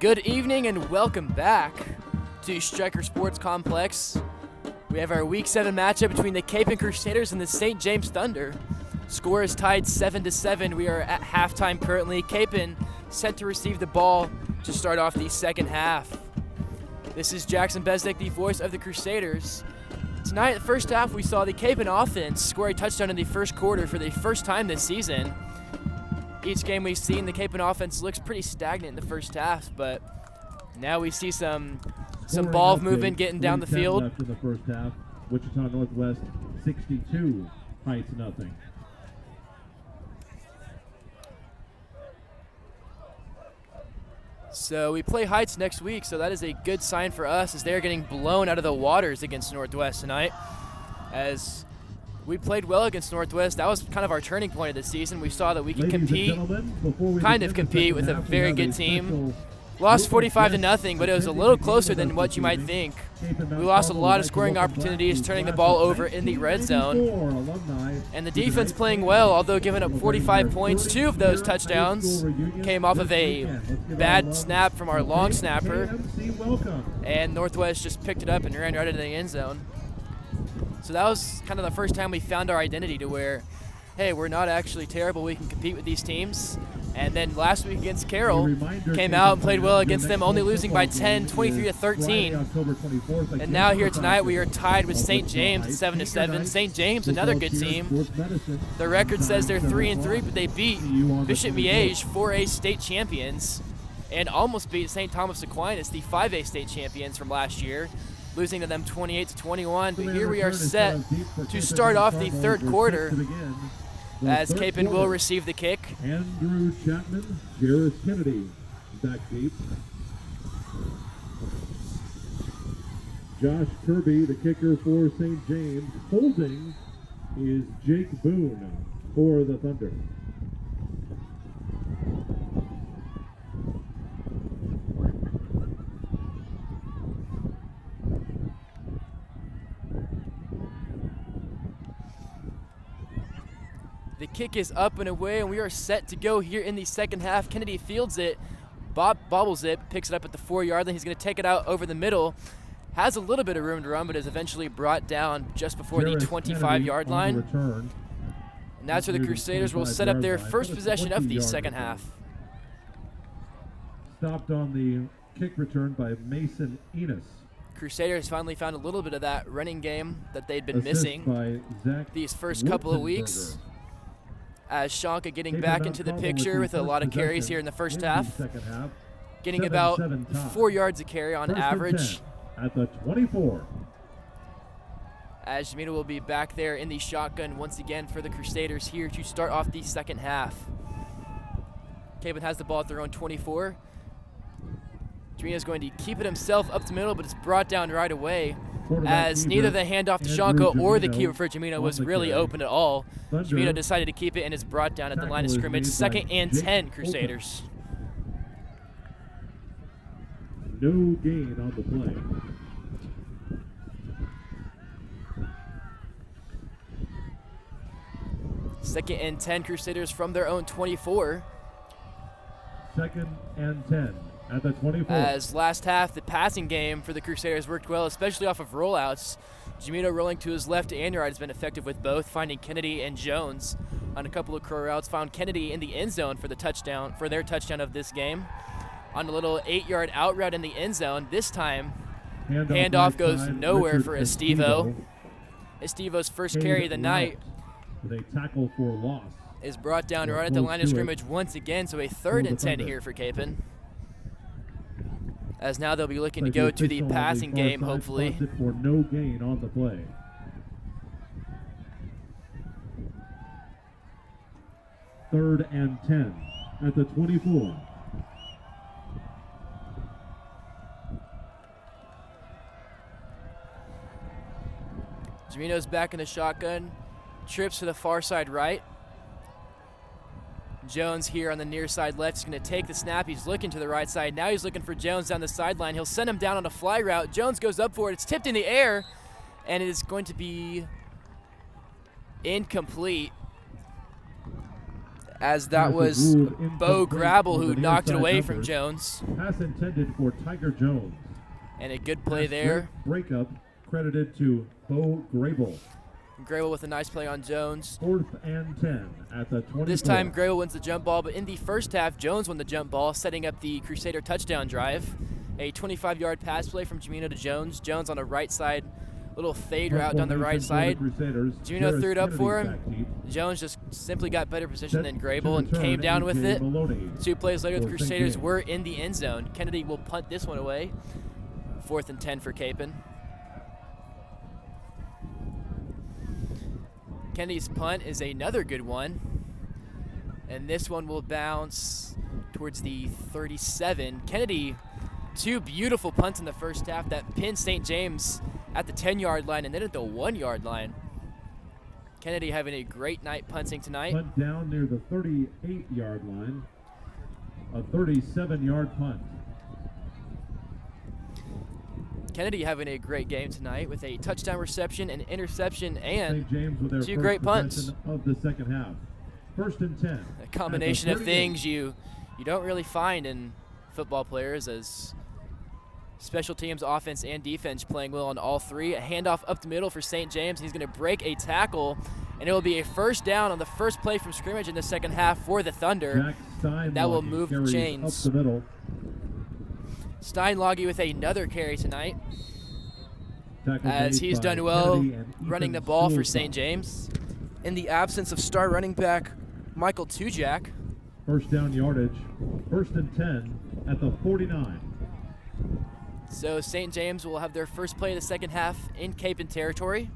Good evening and welcome back to Striker Sports Complex. We have our Week 7 matchup between the Kapaun Crusaders and the St. James Thunder. Score is tied 7-7. We are at halftime currently. Kapaun set to receive the ball to start off the second half. This is Jackson Besnick, the voice of the Crusaders. Tonight, the first half, we saw the Kapaun offense score a touchdown in the first quarter for the first time this season. Each game we've seen, the Kapaun offense looks pretty stagnant in the first half, but now we see some ball movement getting down the field. Left in the first half. Wichita Northwest 62, Heights nothing. So we play Heights next week, so that is a good sign for us as they're getting blown out of the waters against Northwest tonight. As we played well against Northwest, that was kind of our turning point of the season. We saw that we could compete with a very good team. Lost 45-0, but it was a little closer than what you might think. We lost a lot of scoring opportunities, turning the ball over in the red zone. And the defense playing well, although giving up 45 points. 2 of those touchdowns came off of a bad snap from our long snapper. And Northwest just picked it up and ran right into the end zone. So that was kind of the first time we found our identity to where, hey, we're not actually terrible. We can compete with these teams. And then last week against Carroll, came out and played well against them, only losing by 10, 23-13. And now here tonight, we are tied with St. James at 7-7. St. James, another good team. The record says they're 3-3, but they beat Bishop Miege, 4A state champions, and almost beat St. Thomas Aquinas, the 5A state champions from last year, losing to them 28-21. But here we are set to start off the third quarter, as Kapaun will receive the kick. Andrew Chapman, Jairus Kennedy, back deep. Josh Kirby, the kicker for St. James. Holding is Jake Boone for the Thunder. The kick is up and away, and we are set to go here in the second half. Kennedy fields it, bobbles it, picks it up at the 4-yard line. He's going to take it out over the middle. Has a little bit of room to run, but is eventually brought down just before the 25-yard line. And that's where the Crusaders will set up their first possession of the second half. Stopped on the kick return by Mason Enos. Crusaders finally found a little bit of that running game that they'd been missing these first couple of weeks. As Shanka getting back into the picture with a lot of carries here in the first half. Getting about 4 yards a carry on average. At the 24. As Jamina will be back there in the shotgun once again for the Crusaders here to start off the second half. Kapaun has the ball at their own 24. Jamina's going to keep it himself up the middle, but it's brought down right away, as neither the handoff to Shanka or the keeper for Jamina was really open at all. Jamina decided to keep it and is brought down at the line of scrimmage. 2nd and 10, Crusaders. No gain on the play. Second and 10, Crusaders from their own 24. 2nd and 10 at the 24. As last half, the passing game for the Crusaders worked well, especially off of rollouts. Jamino rolling to his left and right has been effective with both, finding Kennedy and Jones on a couple of crow routes. Found Kennedy in the end zone for the touchdown, for their touchdown of this game. On a little 8-yard out route in the end zone. This time, handoff goes nowhere for Estivo. Estivo's first carry of the night with a tackle for loss is brought down right at the line of scrimmage once again, so a 3rd and 10 here for Kapaun. As now they'll be looking to go to the passing game, hopefully. For no gain on the play. Third and 10 at the 24. Jamino's back in the shotgun, trips to the far side right. Jones here on the near side left is going to take the snap. He's looking to the right side. Now he's looking for Jones down the sideline. He'll send him down on a fly route. Jones goes up for it. It's tipped in the air, and it is going to be incomplete as that was Bo Grabble who knocked it away from Jones. Pass intended for Tiger Jones. And a good play there. Breakup credited to Bo Grabble. Grable with a nice play on Jones. 4th and 10 at the 24. This time Grable wins the jump ball, but in the first half, Jones won the jump ball, setting up the Crusader touchdown drive. A 25-yard pass play from Jamino to Jones. Jones on the right side, little fade route down the right side. Jamino threw it up for him. Jones just simply got better position than Grable and came down with it. 2 plays later, the Crusaders were in the end zone. Kennedy will punt this one away. 4th and 10 for Kapaun. Kennedy's punt is another good one. And this one will bounce towards the 37. Kennedy, 2 beautiful punts in the first half that pinned St. James at the 10-yard line and then at the 1-yard line. Kennedy having a great night punting tonight. Punt down near the 38-yard line. A 37-yard punt. Kennedy having a great game tonight with a touchdown reception, an interception, and St. James with their 2 great punts. Of the second half. 1st and 10. A combination of things you don't really find in football players, as special teams, offense, and defense playing well on all 3. A handoff up the middle for St. James. He's going to break a tackle, and it will be a first down on the first play from scrimmage in the second half for the Thunder. That will move the chains. Up the middle. Steinlage with another carry tonight, as he's done well running the ball for St. James. In the absence of star running back Michael Tujak. First down yardage, 1st and 10 at the 49. So St. James will have their first play of the second half in Kapaun territory.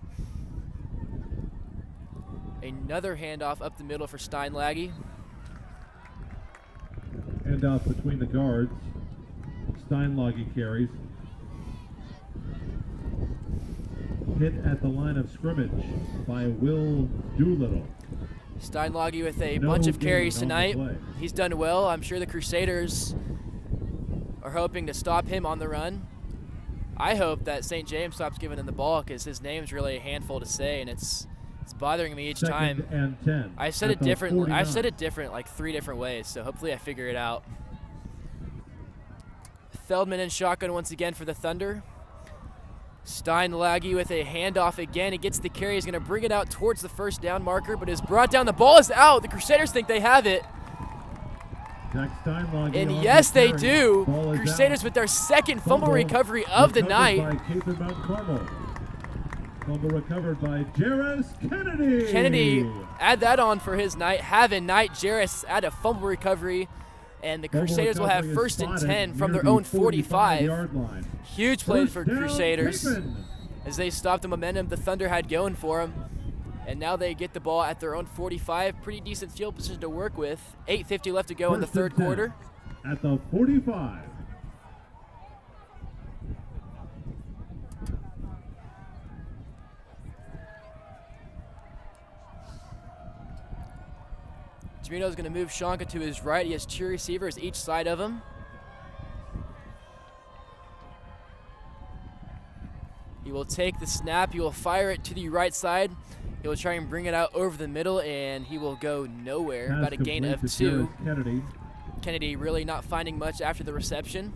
Another handoff up the middle for Steinlage. Handoff between the guards. Steinlage carries. Hit at the line of scrimmage by Will Doolittle. Steinlage with a bunch of carries tonight. He's done well. I'm sure the Crusaders are hoping to stop him on the run. I hope that St. James stops giving him the ball, because his name's really a handful to say, and it's bothering me each time. 2nd and 10. I said it different. I said it different, like 3 different ways. So hopefully I figure it out. Feldman in shotgun once again for the Thunder. Steinlage with a handoff again. He gets the carry. He's going to bring it out towards the first down marker, but is brought down. The ball is out. The Crusaders think they have it. And yes, they do. Crusaders with their second fumble recovery of the night. Fumble recovered by Jarris Kennedy. Kennedy, add that on for his night. Having night, Jarris add a fumble recovery. And the Crusaders will have 1st and 10 from their own 45. Huge play for Crusaders as they stop the momentum the Thunder had going for them. And now they get the ball at their own 45. Pretty decent field position to work with. 8:50 left to go in the third quarter. At the 45. Jamino's going to move Shanka to his right. He has 2 receivers each side of him. He will take the snap. He will fire it to the right side. He will try and bring it out over the middle, and he will go nowhere. About a gain of 2. Kennedy really not finding much after the reception.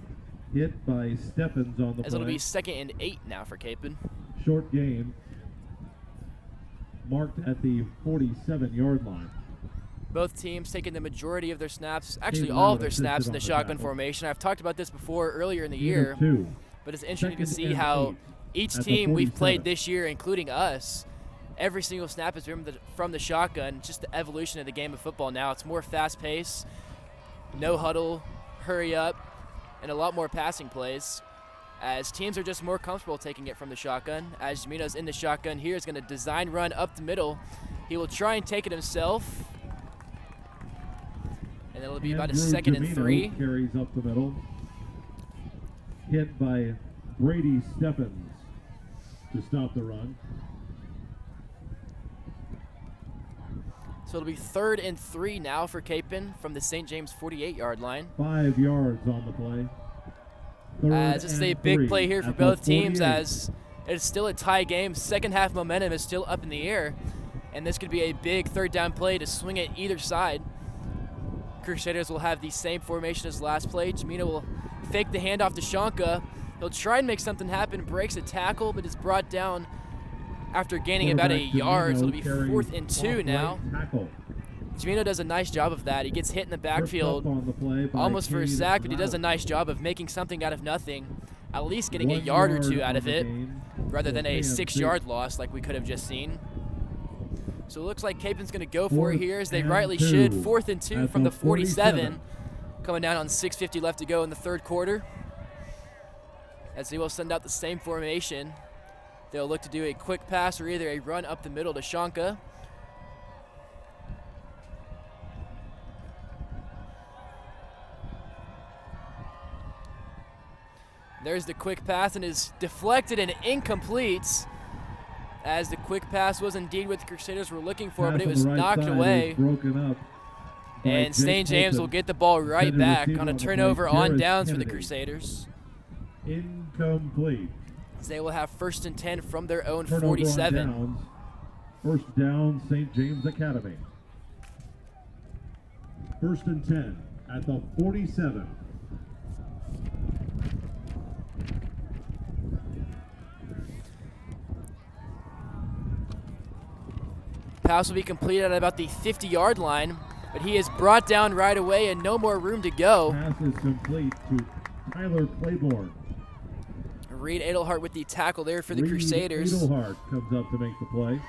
Hit by Stephens on the as it'll be 2nd and 8 now for Kapaun. Short game. Marked at the 47-yard line. Both teams taking the majority of their snaps, actually all of their snaps in the shotgun formation. I've talked about this before earlier in the year, but it's interesting to see how each team we've played this year, including us, every single snap is from the shotgun. Just the evolution of the game of football now. It's more fast-paced, no huddle, hurry up, and a lot more passing plays, as teams are just more comfortable taking it from the shotgun. As Jamino's in the shotgun here, is going to design run up the middle. He will try and take it himself. And it'll be about a 2nd and 3. Carries up the middle. Hit by Brady Stephens to stop the run. So it'll be 3rd and 3 now for Kapaun from the St. James 48-yard line. 5 yards on the play. As it's a big play here for both teams, as it's still a tie game. Second half momentum is still up in the air, and this could be a big 3rd down play to swing it either side. Crusaders will have the same formation as last play. Jamino will fake the handoff to Shanka. He'll try and make something happen, breaks a tackle, but is brought down after gaining about a yard, so it'll be 4th and 2 now. Jamino does a nice job of that. He gets hit in the backfield almost for a sack, but he does a nice job of making something out of nothing, at least getting a yard or two out of it, rather than a 6-yard loss like we could have just seen. So it looks like Kapaun's going to go for it here, as they rightly should. 4th and 2 from the 47, coming down on 6:50 left to go in the third quarter. As they will send out the same formation. They'll look to do a quick pass or either a run up the middle to Shanka. There's the quick pass, and is deflected and incomplete, as the quick pass was indeed what the Crusaders were looking for, but it was knocked away. And St. James will get the ball right back on a turnover on downs for the Crusaders. Incomplete. As they will have 1st and 10 from their own 47. First down, St. James Academy. 1st and 10 at the 47. Pass will be completed at about the 50-yard line, but he is brought down right away and no more room to go. Pass is complete to Tyler Claiborne. Reed Edelhart with the tackle there for the Crusaders. Edelhart comes up to make the play.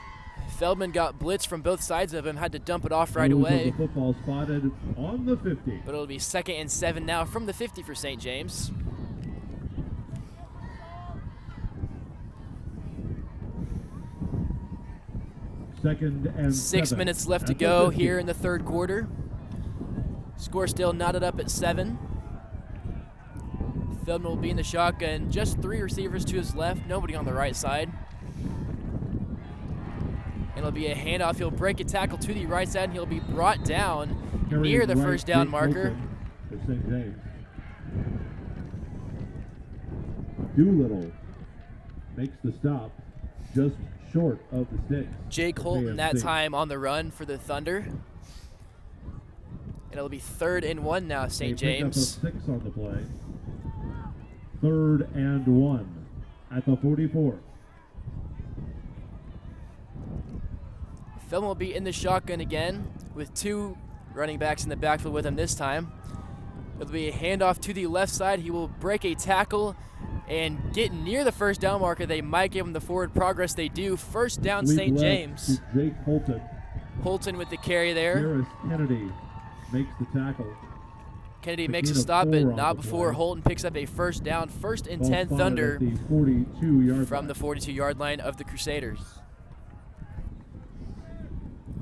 Feldman got blitzed from both sides of him, had to dump it off right away. The football spotted on the 50. But it'll be 2nd and 7 now from the 50 for St. James. Second and 6 minutes left to go here in the third quarter. Score still knotted up at 7. Feldman will be in the shotgun. Just 3 receivers to his left, nobody on the right side. And it'll be a handoff. He'll break a tackle to the right side, and he'll be brought down near the first down marker. For St. James. Doolittle makes the stop just short of the sticks. Jake Holton that time on the run for the Thunder. And it'll be 3rd and 1 now, St. James. 6 on the play. 3rd and 1 at the 44. Feldman will be in the shotgun again with 2 running backs in the backfield with him this time. It'll be a handoff to the left side. He will break a tackle and get near the first down marker. They might give him the forward progress. They do. First down, St. James. Jake Holton. Holton with the carry there. Harris Kennedy makes the tackle. Kennedy makes a stop, but not before Holton picks up a first down. 1st and 10 Thunder from the 42-yard line of the Crusaders.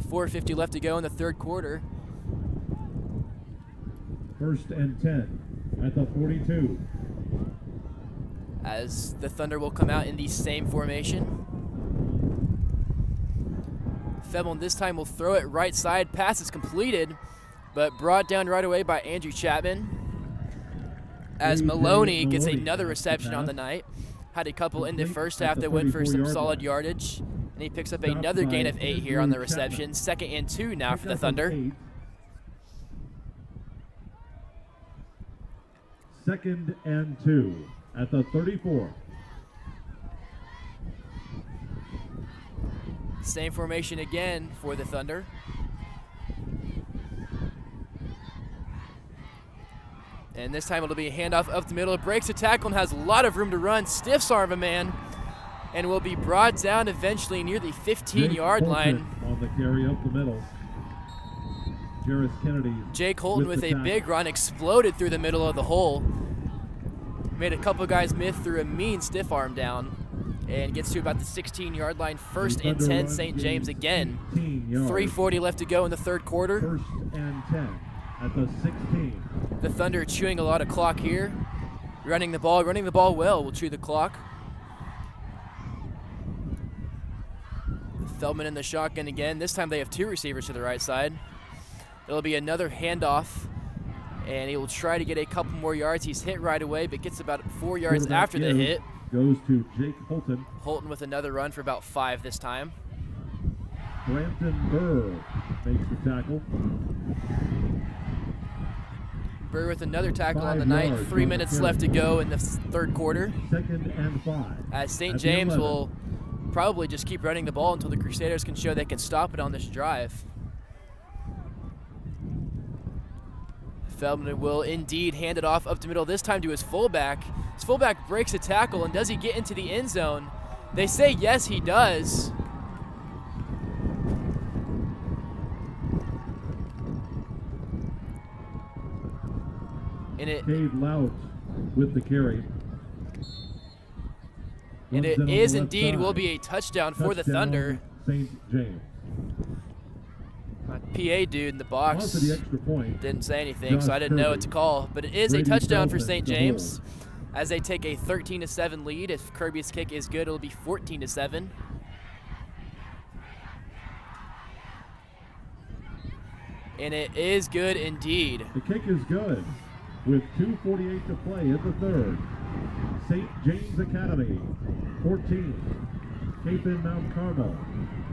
4:50 left to go in the third quarter. 1st and 10 at the 42. As the Thunder will come out in the same formation. Feldman this time will throw it right side. Pass is completed, but brought down right away by Andrew Chapman. As Maloney gets another reception on the night. Had a couple in the first half that went for some solid yardage. And he picks up another gain of 8 here on the reception. 2nd and 2 now for the Thunder. 2nd and 2 at the 34. Same formation again for the Thunder. And this time it'll be a handoff up the middle. It breaks a tackle and has a lot of room to run. Stiffs arm a man. And will be brought down eventually near the 15-yard line. On the carry up the middle. Jarris Kennedy. Jake Holton with a big run, exploded through the middle of the hole. Made a couple guys miss through a mean stiff arm down. And gets to about the 16-yard line. 1st and 10, St. James again. 3:40 left to go in the third quarter. 1st and 10 at the 16. The Thunder chewing a lot of clock here. Running the ball well will chew the clock. Feldman in the shotgun again. This time they have 2 receivers to the right side. It'll be another handoff, and he will try to get a couple more yards. He's hit right away, but gets about 4 yards after the hit. Goes to Jake Holton. Holton with another run for about 5 this time. Brampton Burr makes the tackle. Burr with another tackle on the 5 night. yards 3 on the minutes carry. left to go in the third quarter. 2nd and 5. As St. At the James 11. will probably just keep running the ball until the Crusaders can show they can stop it on this drive. Feldman will indeed hand it off up the middle, this time to his fullback. His fullback breaks a tackle, and does he get into the end zone? They say yes, he does. And Cade Lout with the carry. And Runs it on the is left indeed side. will be a touchdown for the Touchdown, Thunder. St. James. My PA dude in the box On to the extra point. didn't say anything, so Josh I didn't know Kirby. what to call. But it is a Brady touchdown for Feldman St. to James hold. as they take a 13-7 lead. If Kirby's kick is good, it'll be 14-7. And it is good indeed. The kick is good with 2:48 to play in the third. St. James Academy, 14. Kapaun Mount Carmel,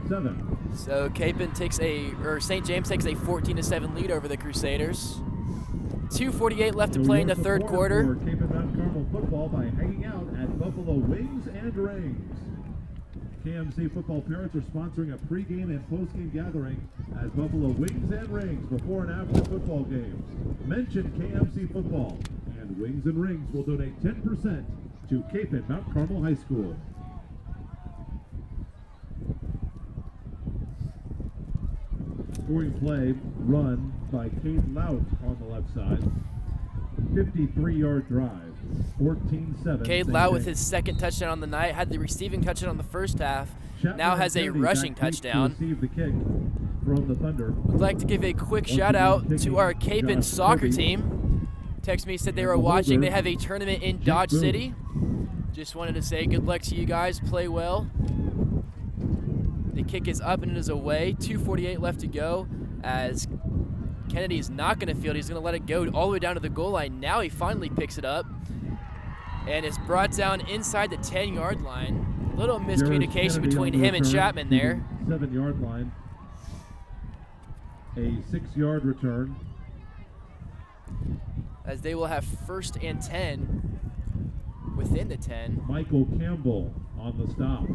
7. So St. James takes a 14-7 lead over the Crusaders. 2:48 left to So play in the your third support quarter. for Kapaun Mount Carmel football by hanging out at Buffalo Wings and Rings. KMC football parents are sponsoring a pregame and postgame gathering at Buffalo Wings and Rings before and after football games. Mention KMC football, and Wings and Rings will donate 10% to Kapaun Mount Carmel High School. Scoring play run by Cade Lout on the left side. 53-yard drive, 14-7. Cade St. Lout with James. his second touchdown on the night, had the receiving touchdown on the first half, Chapman now and has a Kennedy rushing back deep touchdown. to receive the kick from the Thunder. Would like to give a quick shout out to our Kapaun soccer team. Text me, said they were watching. They have a tournament in Dodge City. Just wanted to say good luck to you guys. Play well. The kick is up and it is away. 2:48 left to go as Kennedy is not going to field. He's going to let it go all the way down to the goal line. Now he finally picks it up and is brought down inside the 10-yard line. A little miscommunication between him and Chapman there. 7-yard line. A 6-yard return. As they will have 1st and 10 within the 10. Michael Campbell on the stop.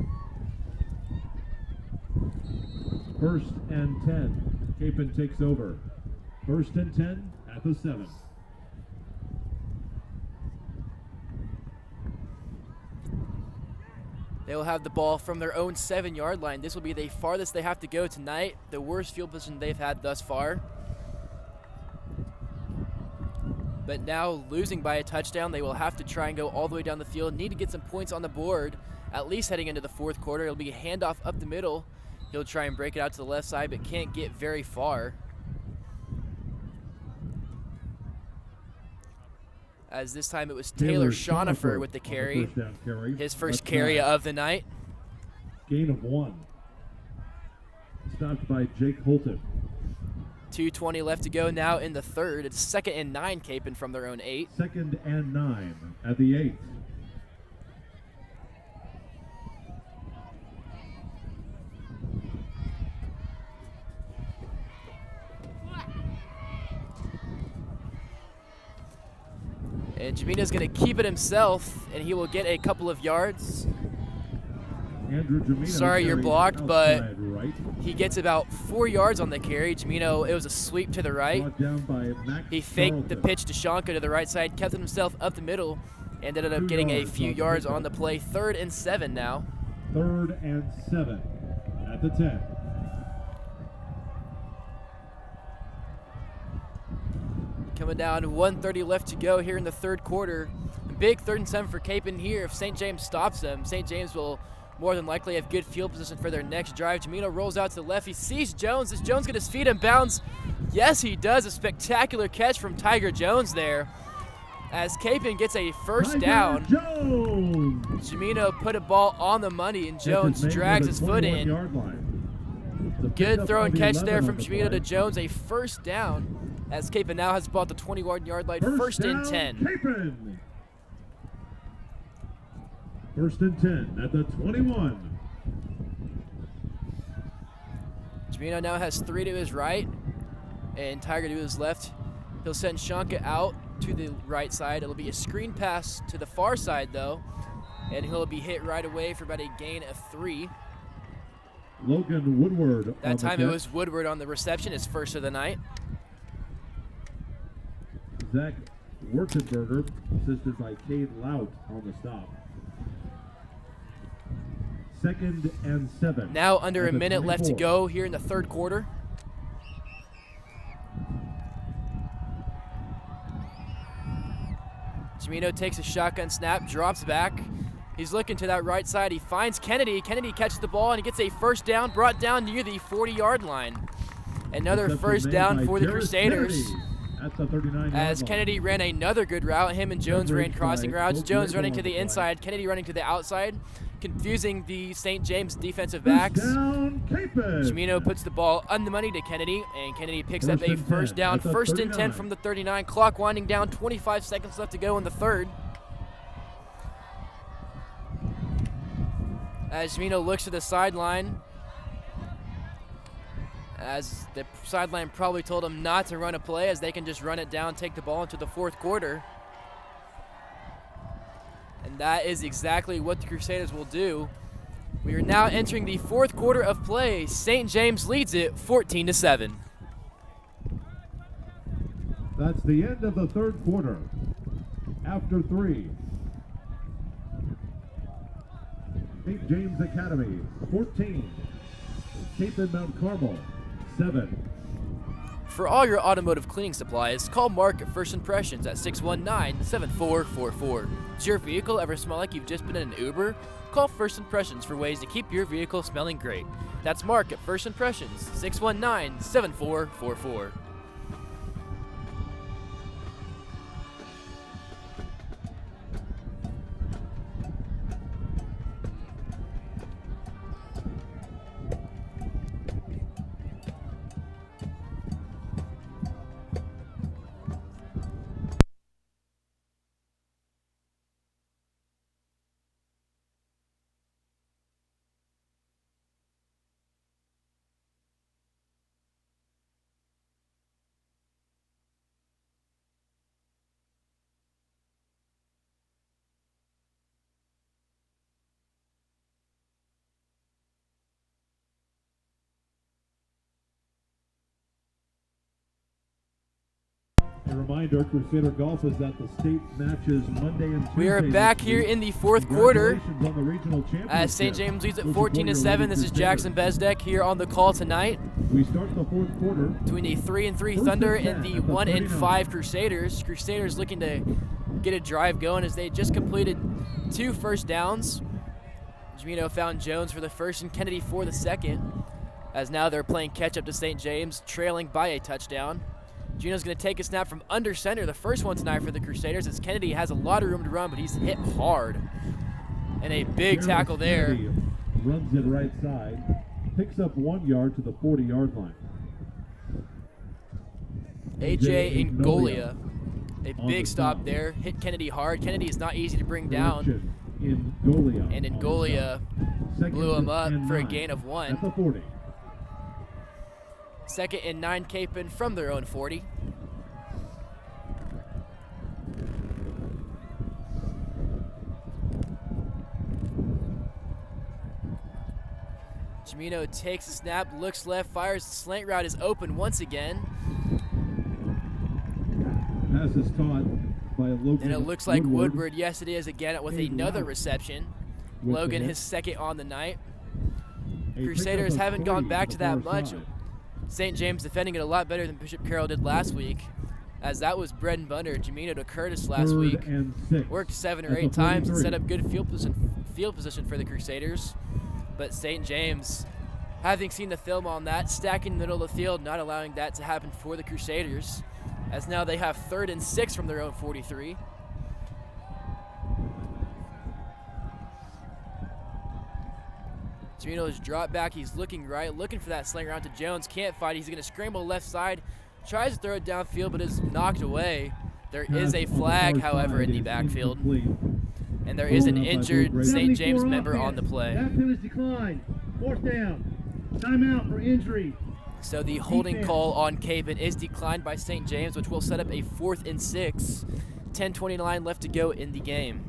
1st and 10. Kapaun takes over. 1st and 10 at the 7. They will have the ball from their own 7-yard line. This will be the farthest they have to go tonight. The worst field position they've had thus far. But now losing by a touchdown, they will have to try and go all the way down the field. Need to get some points on the board, at least heading into the fourth quarter. It'll be a handoff up the middle. He'll try and break it out to the left side, but can't get very far. As this time it was Taylor Schonifer with the carry. His first carry of the night. Gain of 1. Stopped by Jake Holton. 2:20 left to go now in the third. It's 2nd and 9, Kapaun from their own 8. 2nd and 9 at the 8. And Jamino's going to keep it himself, and he will get a couple of yards. Andrew Jamino. Sorry you're blocked, but right. he gets about 4 yards on the carry. Jamino, it was a sweep to the right. Brought down by Max He faked the Charlton. pitch to Shanka to the right side, kept it himself up the middle, and ended up 2 getting a yards few on the yards pickup. on the play. 3rd and 7 now. 3rd and 7 at the 10. Coming down to 1:30 left to go here in the third quarter. Big 3rd and 7 for Kapaun here. If St. James stops them, St. James will more than likely have good field position for their next drive. Jamino rolls out to the left. He sees Jones. Is Jones get his feet in bounds? Yes, he does. A spectacular catch from Tiger Jones there. As Kapaun gets a first Tiger down, Jones. Jamino put a ball on the money, and Jones drags his foot in. Good throw and catch there from Jamino to Jones. A first down as Kapaun now has bought the 21-yard line. 1st and 10. Kapaun. 1st and 10 at the 21. Jamino now has 3 to his right and Tiger to his left. He'll send Shanka out to the right side. It'll be a screen pass to the far side, though, and he'll be hit right away for about a gain of 3. Logan Woodward. That time it was Woodward on the reception, his first of the night. Zach Wurtenberger, assisted by Cade Lout on the stop. 2nd and 7. Now under a minute left to go here in the third quarter. Cimino takes a shotgun snap, drops back. He's looking to that right side. He finds Kennedy. Kennedy catches the ball and he gets a first down, brought down near the 40-yard line. Another first down for the Crusaders. At the 39-yard as line. Kennedy ran another good route. Him and Jones ran crossing routes. Jones running to the inside, Kennedy running to the outside, confusing the St. James defensive backs. Cimino puts the ball on the money to Kennedy, and Kennedy picks up a first down. First and 10 from the 39. Clock winding down, 25 seconds left to go in the third. As Cimino looks to the sideline, as the sideline probably told him not to run a play, as they can just run it down, take the ball into the fourth quarter. And that is exactly what the Crusaders will do. We are now entering the fourth quarter of play. St. James leads it 14-7. That's the end of the third quarter. After 3. St. James Academy, 14. Cape and Mount Carmel, 7. For all your automotive cleaning supplies, call Mark at First Impressions at 619-7444. Does your vehicle ever smell like you've just been in an Uber? Call First Impressions for ways to keep your vehicle smelling great. That's Mark at First Impressions, 619-7444. A reminder, Crusader Golf is at the state matches Monday and Tuesday. We are back here in the fourth quarter Congratulations on the regional championship. as St. James leads at 14-7. This is Jackson Bezdek here on the call tonight. We start the fourth quarter Between the 3-3 Thunder and the 1-5 Crusaders. Crusaders looking to get a drive going as they just completed 2 first downs. Cimino found Jones for the first and Kennedy for the second, as now they're playing catch up to St. James, trailing by a touchdown. Gino's going to take a snap from under center, the first one tonight for the Crusaders, as Kennedy has a lot of room to run, but he's hit hard. And a big tackle there. Kennedy runs it right side, picks up 1 yard to the 40-yard line. AJ Ngolia, a big stop there, hit Kennedy hard. Kennedy is not easy to bring down. Ngolia And Ngolia blew him up for a gain of 1. At the 40. 2nd and 9 Kapaun from their own 40. Cimino takes a snap, looks left, fires. The slant route is open once again. Pass is caught by Logan. And it looks like Woodward, yes it is again, with another reception. Logan, his second on the night. Crusaders haven't gone back to that much. St. James defending it a lot better than Bishop Carroll did last week, as that was bread and butter. Cimino to Curtis last week. Worked 7 or 8 times and set up good field position for the Crusaders. But St. James, having seen the film on that, stacking in the middle of the field, not allowing that to happen for the Crusaders, as now they have 3rd and 6 from their own 43. Cimino's drop back, he's looking right, looking for that slant route to Jones, can't fight, he's going to scramble left side, tries to throw it downfield but is knocked away. There is a flag, however, in the backfield, and there is an injured St. James member on the play. That penalty declined. 4th down. Timeout for injury. So the holding Defense. call on Kapaun is declined by St. James, which will set up a 4th and 6. 10:29 left to go in the game.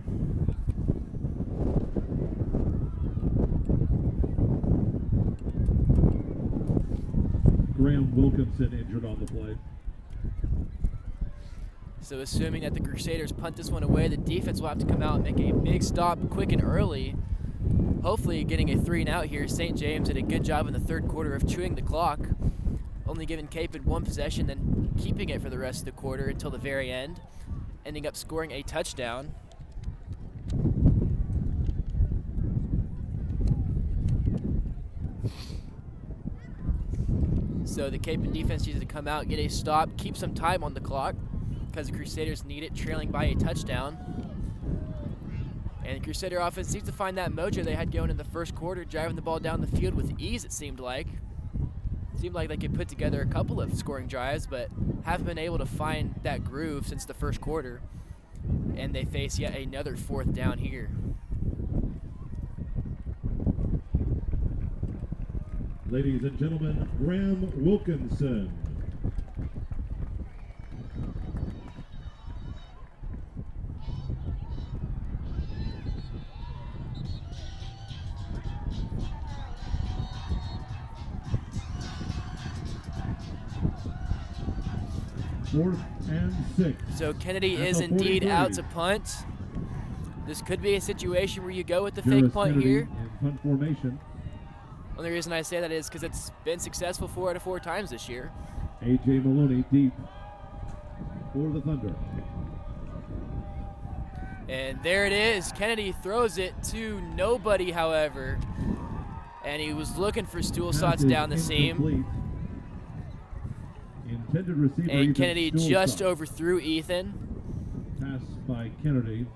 Graham Wilkinson injured on the play. So assuming that the Crusaders punt this one away, the defense will have to come out and make a big stop quick and early. Hopefully getting a 3 and out here. St. James did a good job in the 3rd quarter of chewing the clock, only giving Kapaun 1 possession, then keeping it for the rest of the quarter until the very end, ending up scoring a touchdown. So the Kapaun defense needs to come out, get a stop, keep some time on the clock, because the Crusaders need it, trailing by a touchdown. And the Crusader offense needs to find that mojo they had going in the 1st quarter, driving the ball down the field with ease, it seemed like. It seemed like they could put together a couple of scoring drives, but haven't been able to find that groove since the 1st quarter. And they face yet another 4th down here. Ladies and gentlemen, Graham Wilkinson. Fourth and 6. So Kennedy At is the indeed 43. out to punt. This could be a situation where you go with the Jarvis fake punt Kennedy here. in punt formation. Only reason I say that is because it's been successful 4 out of 4 times this year. A.J. Maloney deep for the Thunder. And there it is. Kennedy throws it to nobody, however. And he was looking for stool Pass shots is down the seam. incomplete. Intended receiver And Ethan Kennedy Stolzak. just overthrew Ethan. Pass by Kennedy.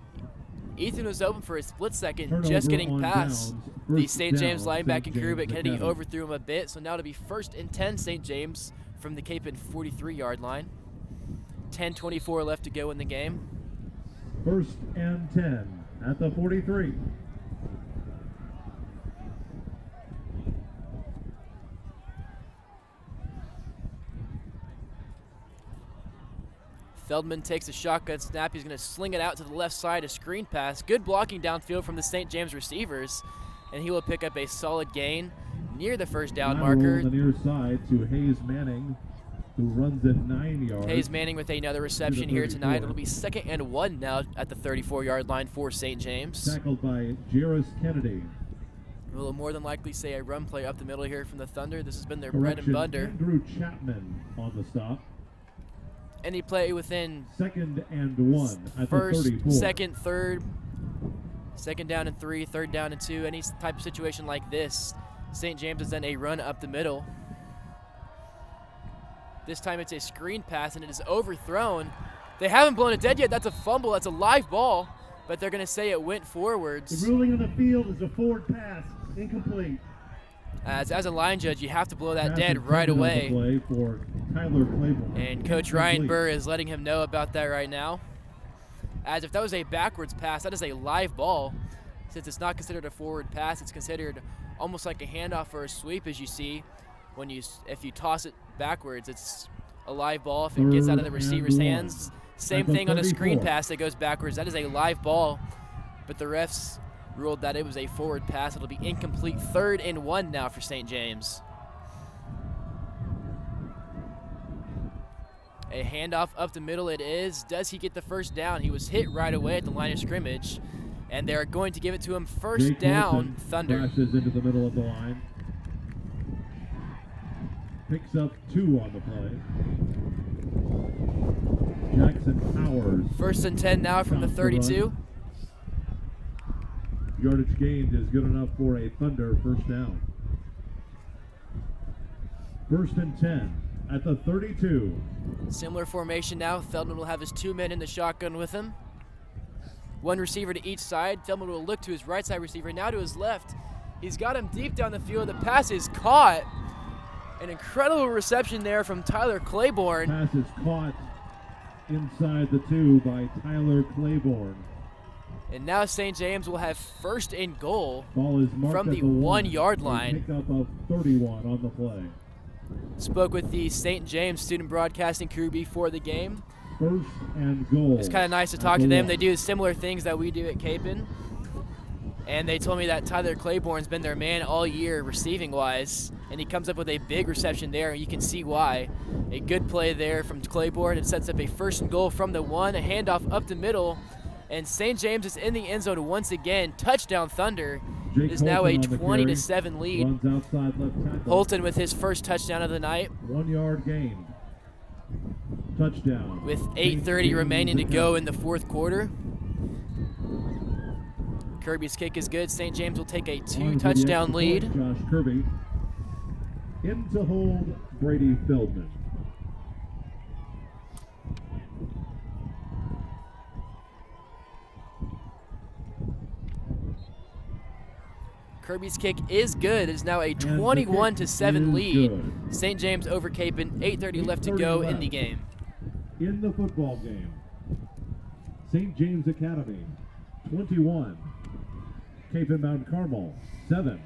Ethan was open for a split second, Turnover just getting on past downs. the First St. James down, linebacking St. crew, but James Kennedy Academy. overthrew him a bit. So now to be 1st and 10 St. James from the Kapaun 43-yard line. 10:24 left to go in the game. 1st and 10 at the 43. Feldman takes a shotgun snap. He's going to sling it out to the left side, a screen pass. Good blocking downfield from the St. James receivers, and he will pick up a solid gain near the 1st down Lateral marker. on the near side to Hayes Manning, who runs at 9 yards. Hayes Manning with another reception here 34. tonight. It'll be 2nd and 1 now at the 34-yard line for St. James. Tackled by Jarvis Kennedy. We'll more than likely say a run play up the middle here from the Thunder. This has been their bread and Correction, butter. Andrew Chapman on the stop. Any play within 2nd and 1 at first, the 34. 2nd, 3rd, 2nd down and 3, 3rd down and 2, any type of situation like this, St. James has done a run up the middle. This time it's a screen pass and it is overthrown. They haven't blown it dead yet. That's a fumble. That's a live ball, but they're going to say it went forwards. The ruling on the field is a forward pass, incomplete. As a line judge, you have to blow that Pass dead right intended on the away. Play for Tyler Claiborne. And Coach Ryan Incomplete. Burr is letting him know about that right now. As if that was a backwards pass, that is a live ball. Since it's not considered a forward pass, it's considered almost like a handoff or a sweep, as you see. If you toss it backwards, it's a live ball. If it gets out of the 3rd receiver's and 1. hands, same At the thing on a screen 34. pass that goes backwards. That is a live ball, but the refs ruled that it was a forward pass. It'll be incomplete. 3rd and 1 now for St. James. A handoff up the middle it is. Does he get the 1st down? He was hit right away at the line of scrimmage, and they're going to give it to him. 1st Jake down, Wilson Thunder. Crashes into the middle of the line. Picks up 2 on the play. Jackson Powers. 1st and 10 now from the Stops the run. 32. Yardage gained is good enough for a Thunder 1st down. 1st and 10 at the 32. Similar formation now. Feldman will have his 2 men in the shotgun with him. 1 receiver to each side. Feldman will look to his right side receiver, now to his left. He's got him deep down the field. The pass is caught. An incredible reception there from Tyler Claiborne. Pass is caught inside the 2 by Tyler Claiborne. And now St. James will have 1st and goal Ball is marked from at the the 1 yard A line. Pickup of 31 on the play. Spoke with the St. James student broadcasting crew before the game. First and goal. It's kind of nice to talk to them. They do similar things that we do at Kapaun. And they told me that Tyler Claiborne's been their man all year receiving-wise, and he comes up with a big reception there, and you can see why. A good play there from Claiborne. It sets up a first and goal from the 1, a handoff up the middle, and St. James is in the end zone once again. Touchdown Thunder. It is now a 20-7 lead. Runs outside left tackle. Holton with his first touchdown of the night. 1 yard gain. Touchdown. With 8:30 remaining to go in the fourth quarter. Kirby's kick is good. St. James will take a 2-touchdown lead. Josh Kirby. In to hold Brady Feldman. Kirby's kick is good. It is now a 21-7 lead. St. James over Kapaun. 8:30 left to go in the game. In the football game, St. James Academy, 21. Kapaun Mount Carmel, 7.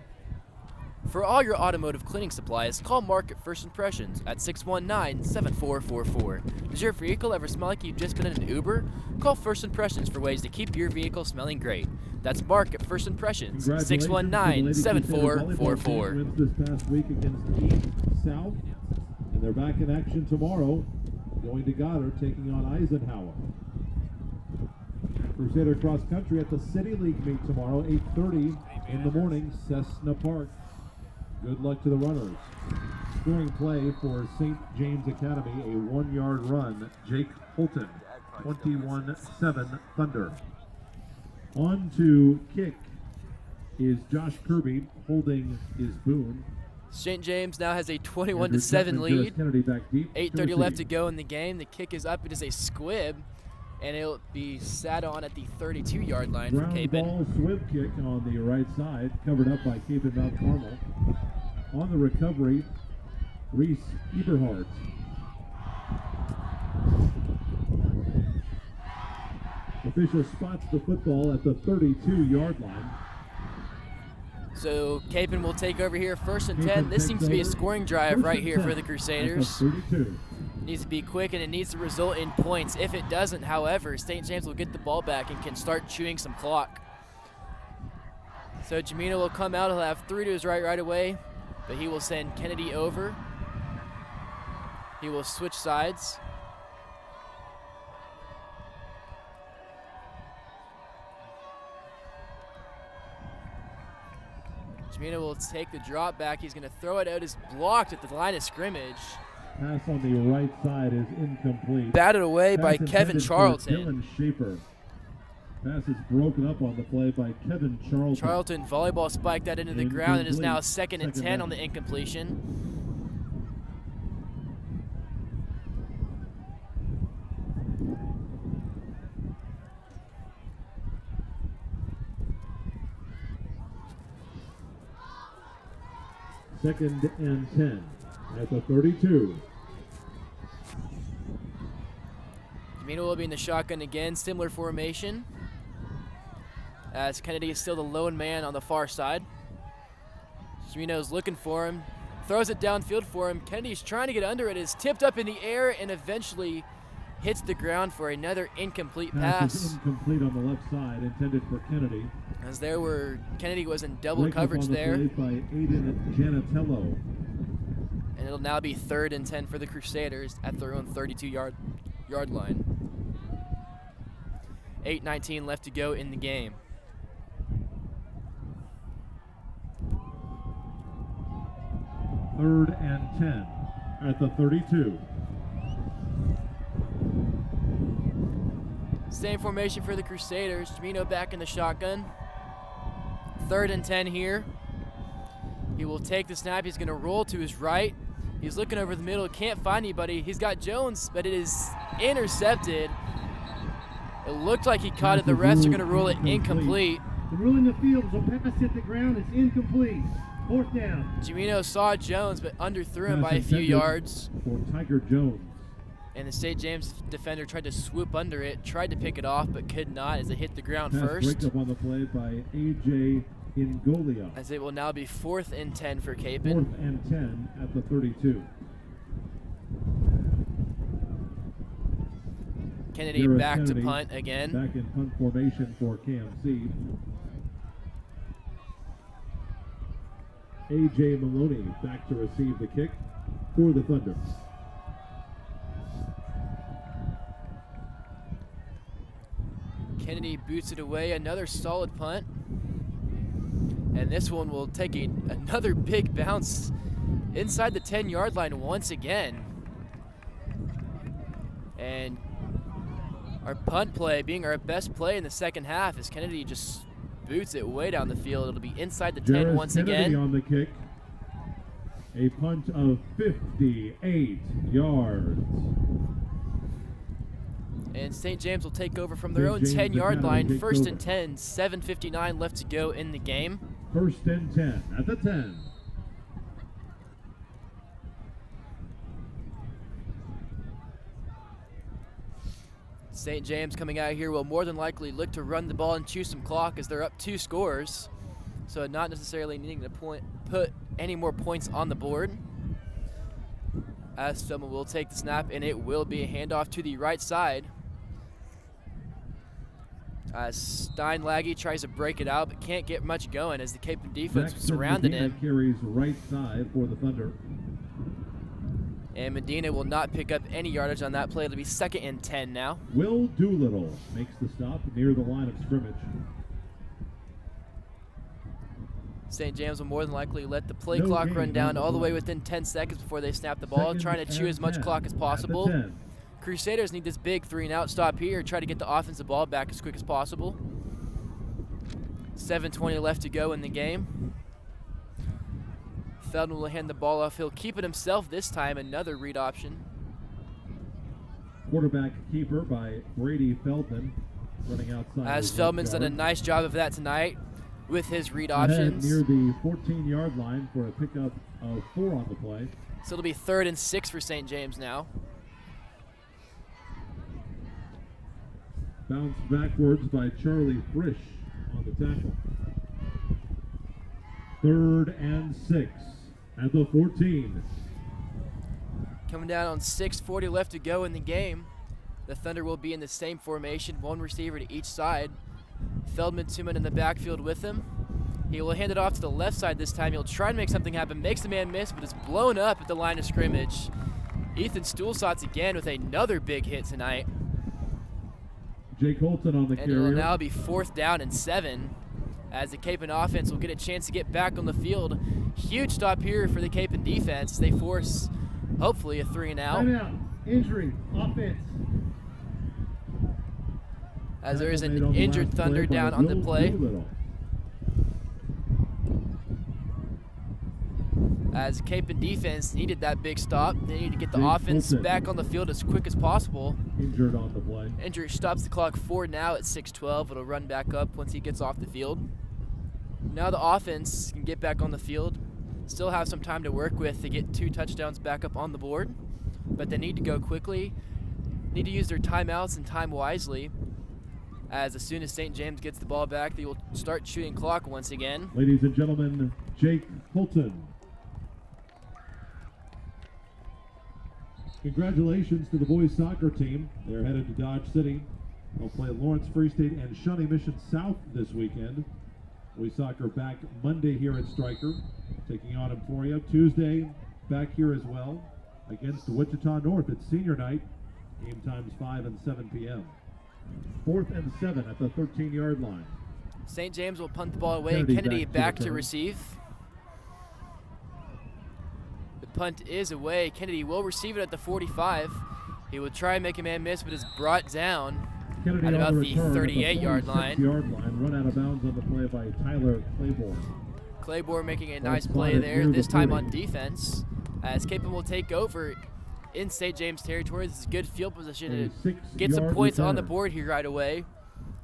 For all your automotive cleaning supplies, call Mark at First Impressions at 619-7444. Does your vehicle ever smell like you've just been in an Uber? Call First Impressions for ways to keep your vehicle smelling great. That's Mark at First Impressions, 619-7444. Wins this past week against East South, and they're back in action tomorrow, going to Goddard, taking on Eisenhower. Crusader cross country at the City League meet tomorrow, 8:30 in the morning, Cessna Park. Good luck to the runners. Scoring play for St. James Academy, a 1 yard run. Jake Holton, 21-7 Thunder. On to kick is Josh Kirby, holding is Boone. St. James now has a 21-7 lead. 8:30 left to go in the game. The kick is up. It is a squib, and it'll be sat on at the 32-yard line for Ground Kapaun. ball swim kick on the right side, covered up by Kapaun Mount Carmel. On the recovery, Reese Eberhardt. Official spots the football at the 32-yard line. So Kapaun will take over here, 1st and 10. This seems to be a scoring drive right here for the Crusaders. 32. Needs to be quick, and it needs to result in points. If it doesn't, however, St. James will get the ball back and can start chewing some clock. So Jamino will come out. He'll have 3 to his right away, but he will send Kennedy over. He will switch sides. Jamino will take the drop back. He's going to throw it out. It's blocked at the line of scrimmage. Pass on the right side is incomplete. Batted away by Pass Kevin intended for Charlton. Dylan Schaefer. Pass is broken up on the play by Kevin Charlton. Charlton volleyball spiked that into the ground and is now Incomplete. 2nd and 10 on the incompletion. Second and 10 at the 32. Jamino will be in the shotgun again, similar formation, as Kennedy is still the lone man on the far side. Jamino's looking for him, throws it downfield for him. Kennedy's trying to get under it, is tipped up in the air and eventually hits the ground for another incomplete Pass is pass. incomplete on the left side, intended for Kennedy. As Kennedy was in double Break up coverage on the there. play by Aiden Janatello. And it'll now be 3rd and 10 for the Crusaders at their own 32-yard line. 8:19 left to go in the game. Third and 10 at the 32. Same formation for the Crusaders. Jamino back in the shotgun. 3rd and 10 here. He will take the snap. He's going to roll to his right. He's looking over the middle. Can't find anybody. He's got Jones, but it is intercepted. It looked like he caught it. The refs are going to rule it incomplete. The rule in the field is a pass hit the ground. It's incomplete. 4th down. Jamino saw Jones, but underthrew him Pass by a few intended yards. For Tiger Jones. And the St. James defender tried to swoop under it, tried to pick it off, but could not as it hit the ground Pass first. break up on the play by A.J. in Golia. As it will now be 4th and 10 for 4th Kapaun. and 10 at the 32. Kennedy Here is back Kennedy, to punt again. Back in punt formation for KMC. A.J. Maloney back to receive the kick for the Thunder. Kennedy boots it away, another solid punt. And this one will take another big bounce inside the 10-yard line once again. And our punt play being our best play in the second half as Kennedy just boots it way down the field. It'll be inside the 10 Jarvis once Kennedy again. on the kick. A punt of 58 yards. And St. James will take over from their St. own James 10-yard Academy line. takes 1st over. and 10, 7:59 left to go in the game. 1st and 10 at the 10. St. James coming out here will more than likely look to run the ball and chew some clock as they're up 2 scores. So not necessarily needing to put any more points on the board. As Feldman will take the snap, and it will be a handoff to the right side. As Steinlaggy tries to break it out, but can't get much going as the Kapaun defense Jackson surrounded Medina him. carries right side for the Thunder. And Medina will not pick up any yardage on that play. It'll be 2nd and 10 now. Will Doolittle makes the stop near the line of scrimmage. St. James will more than likely let the play No clock gain run on down the all the way play. within 10 seconds before they snap the ball, 2nd trying to chew and as much 10 clock as at the possible. 10. Crusaders need this big 3-and-out stop here, try to get the offensive ball back as quick as possible. 7:20 left to go in the game. Feldman will hand the ball off. He'll keep it himself this time, another read option. Quarterback keeper by Brady Feldman running outside. As his Feldman's left done a guard. nice job of that tonight with his read Ahead options. near the 14-yard line for a pickup of 4 on the play. So it'll be 3rd and 6 for St. James now. Bounced backwards by Charlie Frisch on the tackle. 3rd and 6 at the 14. Coming down on 6:40 left to go in the game. The Thunder will be in the same formation, 1 receiver to each side. Feldman, 2 men in the backfield with him. He will hand it off to the left side this time. He'll try to make something happen, makes the man miss, but it's blown up at the line of scrimmage. Ethan Stuhlsatz again with another big hit tonight. Jake Holton on the And it will carrier. now be 4th down and 7 as the Kapaun offense will get a chance to get back on the field. Huge stop here for the Kapaun defense. They force, hopefully, a 3-and-out. Timeout. Injury. Offense. As there is Tackle made an on the injured last Thunder play by down on the Will play. Doolittle. As Kapaun defense needed that big stop. They need to get the Jake offense Fulton. back on the field as quick as possible. Injured on the play. Injury stops the clock 4 now at 6:12. It'll run back up once he gets off the field. Now the offense can get back on the field. Still have some time to work with to get 2 touchdowns back up on the board. But they need to go quickly. Need to use their timeouts and time wisely. As soon as St. James gets the ball back, they will start shooting clock once again. Ladies and gentlemen, Jake Holton. Congratulations to the boys soccer team. They're headed to Dodge City. They'll play Lawrence Free State and Shawnee Mission South this weekend. Boys soccer back Monday here at Stryker, taking on Emporia. Tuesday back here as well against Wichita North. It's senior night. Game times 5 and 7 p.m. 4th and 7 at the 13-yard line. St. James will punt the ball away. Kennedy Kennedy back back to to return. receive. The punt is away. Kennedy will receive it at the 45. He will try and make a man miss, but is brought down Kennedy at on about the return at 38-yard line. 46-yard line. Run out of bounds on the play by Tyler Claiborne. Claiborne making a Well nice play spotted there, near the this time 40. on defense. As Kapaun will take over in St. James territory. This is good field position A to get some 6-yard points on the return. board here right away.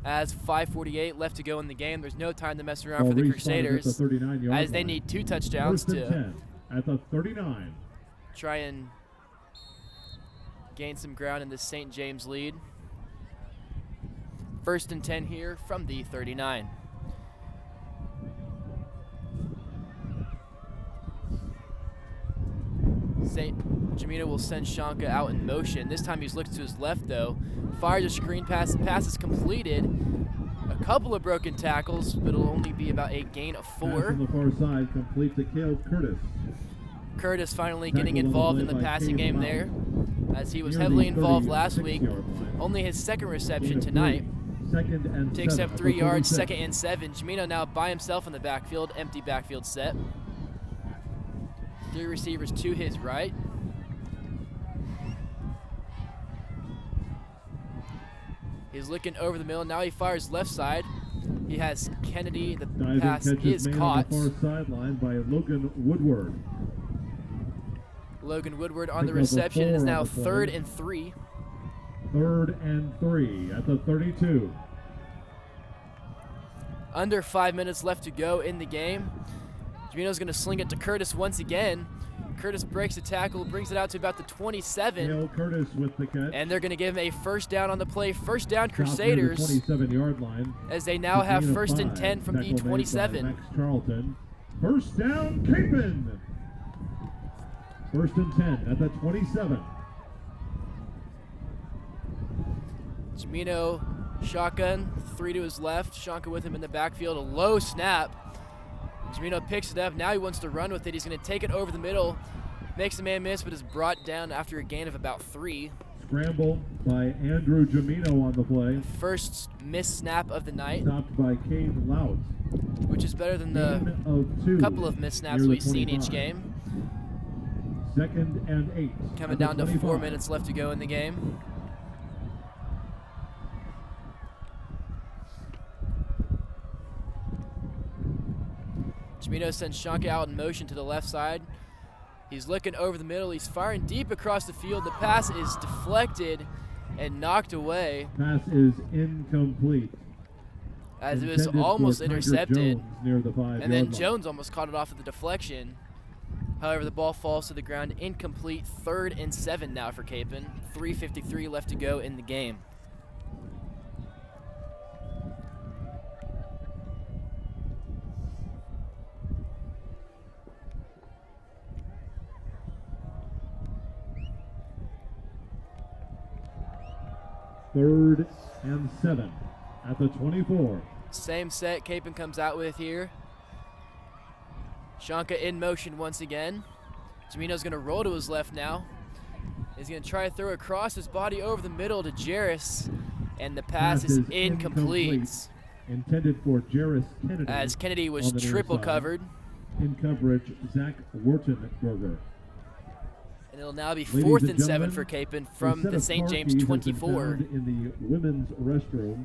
As 5:48 left to go in the game, there's no time to mess around Ball for the respotted Crusaders, at the 39-yard as they line. need 2 touchdowns 1st and to 10 at the 39. try and gain some ground in this St. James lead. 1st and 10 here from the 39. Jimino will send Shanka out in motion. This time he's looking to his left, though. Fires a screen pass. The pass is completed. A couple of broken tackles, but it'll only be about a gain of 4. Pass on the far side, complete to Cale Curtis. Curtis finally getting involved in the passing game there, as he was heavily involved last week. Only his second reception tonight. Second and Takes 7 up 3 yards, 36. second and 7. Jimino now by himself in the backfield, empty backfield set. 3 receivers to his right. He's looking over the middle. Now he fires left side. He has Kennedy. The Diving pass catches is made caught. on the far sideline by Logan Woodward. Logan Woodward on the Pick up a reception. It is 4 now on the play. 3rd and 3. 3rd and 3 at the 32. Under 5 minutes left to go in the game. Jimino's going to sling it to Curtis once again. Curtis breaks the tackle, brings it out to about the 27. Cale Curtis with the catch. And they're going to give him a first down on the play. First down, South near the Crusaders, 27-yard line. as they now have Gain of 1st and 5. 10 from the Tackle made by 27. Max Charlton. First down, Kapaun. 1st and 10 at the 27. Jimino, shotgun, 3 to his left. Shanka with him in the backfield. A low snap. Jimino picks it up. Now he wants to run with it. He's going to take it over the middle. Makes the man miss, but is brought down after a gain of about 3. Scramble by Andrew Jimino on the play. First missed snap of the night, Stopped by Cade Lout. which is better than the Gain of 2 couple of missed snaps near the we've seen each 25. game. 2nd and 8. Coming at the down to 4 25. minutes left to go in the game. Jimino sends Shanka out in motion to the left side. He's looking over the middle. He's firing deep across the field. The pass is deflected and knocked away, Pass is incomplete. as it was Intended for almost Tiger intercepted. Jones near the 5-yard And then line. Jones almost caught it off at the deflection. However, the ball falls to the ground incomplete. 3rd and 7 now for Kapaun. 3:53 left to go in the game. Third and 7 at the 24. Same set Kapaun comes out with here. Shanka in motion once again. Jimino's going to roll to his left now. He's going to try to throw across his body over the middle to Jarris, and the pass is incomplete. Intended for Jarris Kennedy. As Kennedy was on the near triple side. covered, In coverage, Zach Wurtenberger. and it'll now be Ladies 4th and and 7 gentlemen, for Kapaun A from set the of St. car James keys has been 24. found in the women's restroom.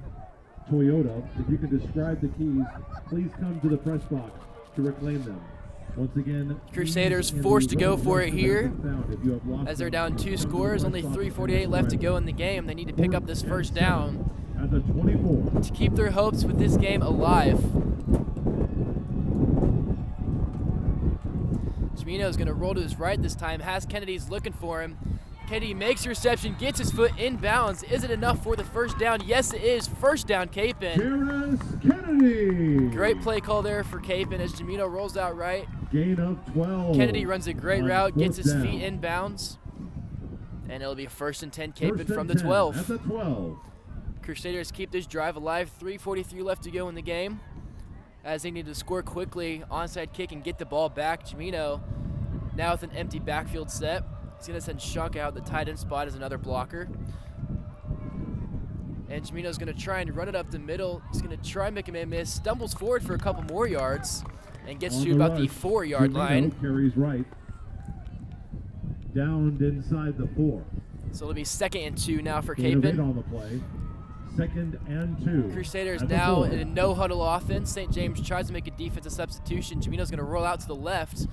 Toyota, if you can describe the keys, please come to the press box to reclaim them. Once again, Crusaders keys in forced the to go women's for it restroom here, have been found. If you have lost as they're them, down 2 come to the scores, press only box 3:48 left to go in the game. They need to pick up this 1st down at the 24. to keep their hopes with this game alive. Jimino's going to roll to his right this time, has Kennedy's looking for him. Kennedy makes the reception, gets his foot in bounds. Is it enough for the 1st down? Yes, it is. 1st down, Kapaun. Jarris Kennedy. Great play call there for Kapaun as Jimino rolls out right. Gain of 12. Kennedy runs a great on route, gets 4th his down. feet in bounds. And it'll be 1st and 10 First Kapaun and from the 10 At 12. the 12. Crusaders keep this drive alive. 3:43 left to go in the game, as they need to score quickly. Onside kick and get the ball back. Jimino now with an empty backfield set. He's going to send Shanka out the tight end spot as another blocker. And Jimino's going to try and run it up the middle. He's going to try and make a man miss. Stumbles forward for a couple more yards and gets On to the about the rush, 4-yard Jimino line. carries right. Downed inside the 4. So it'll be 2nd and 2 now for Gain of 8 Kapaun. on the play. 2nd and 2. Crusaders at the now 4. in a no-huddle offense. St. James tries to make a defensive substitution. Jimino's going to roll out to the left.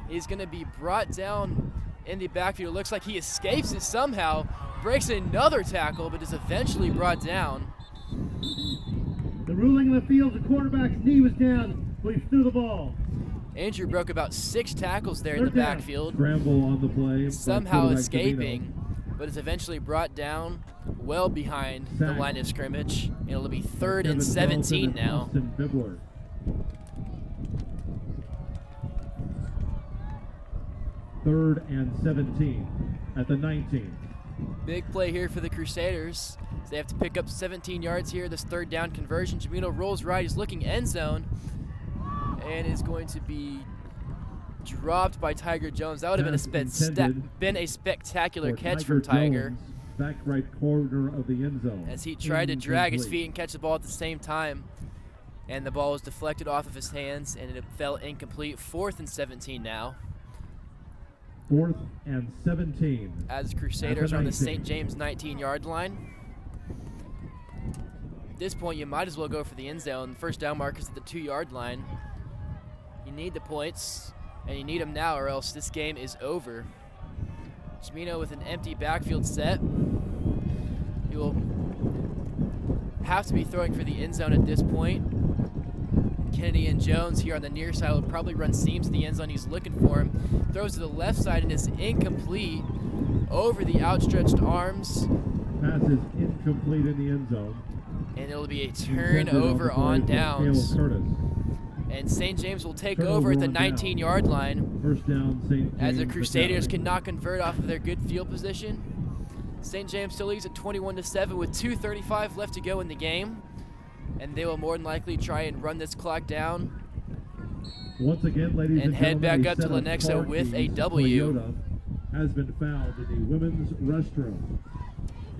He's going to be brought down in the backfield. It looks like he escapes it somehow, breaks another tackle, but is eventually brought down. The ruling in the field, the quarterback's knee was down, but he threw the ball. Andrew broke about 6 tackles there in the 3rd down. backfield, Scramble on the play. by somehow quarterback escaping, but is eventually brought down well behind the Sack. line of scrimmage. And it'll be 3rd Kevin and Carlton 17 and now. Austin Bibler. 3rd and 17 at the 19. Big play here for the Crusaders. They have to pick up 17 yards here. This third down conversion. Jamino rolls right. He's looking end zone and is going to be dropped by Tiger Jones. That would have been a spectacular catch from Tiger. Jones, back right corner of the end zone. As he tried to drag his feet and catch the ball at the same time. And the ball was deflected off of his hands and it fell incomplete. 4th and 17 now. 4th and 17. As Crusaders are on the St. James 19-yard line. At this point, you might as well go for the end zone. First down markers at the 2-yard line. You need the points, and you need them now, or else this game is over. Jamino with an empty backfield set. He will have to be throwing for the end zone at this point. Kennedy and Jones here on the near side will probably run seams to the end zone. He's looking for him. Throws to the left side and is incomplete over the outstretched arms. Pass is incomplete in the end zone. And it'll be a turnover on downs. And St. James will take over at the 19-yard line. First down, St. James. As the Crusaders cannot convert off of their good field position. St. James still leads at 21-7 with 2:35 left to go in the game. And they will more than likely try and run this clock down. Once again, ladies and head gentlemen, back up to Lenexa with a W. Toyota has been found in the women's restroom.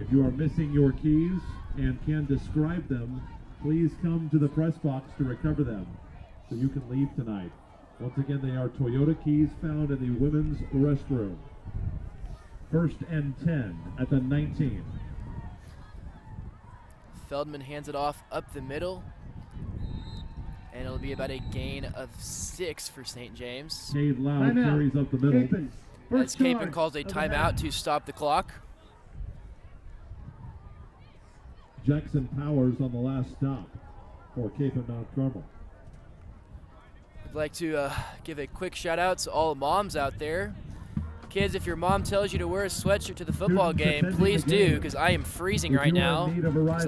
If you are missing your keys and can describe them, please come to the press box to recover them so you can leave tonight. Once again, they are Toyota keys found in the women's restroom. 1st and 10 at the 19. Feldman hands it off up the middle. And it'll be about a gain of 6 for St. James. Cade Loud carries up the middle. As Capon calls a timeout to stop the clock. Jackson Powers on the last stop for Capon Mount Carmel. I'd like to give a quick shout out to all the moms out there. Kids, if your mom tells you to wear a sweatshirt to the football game, please do, because I am freezing right now.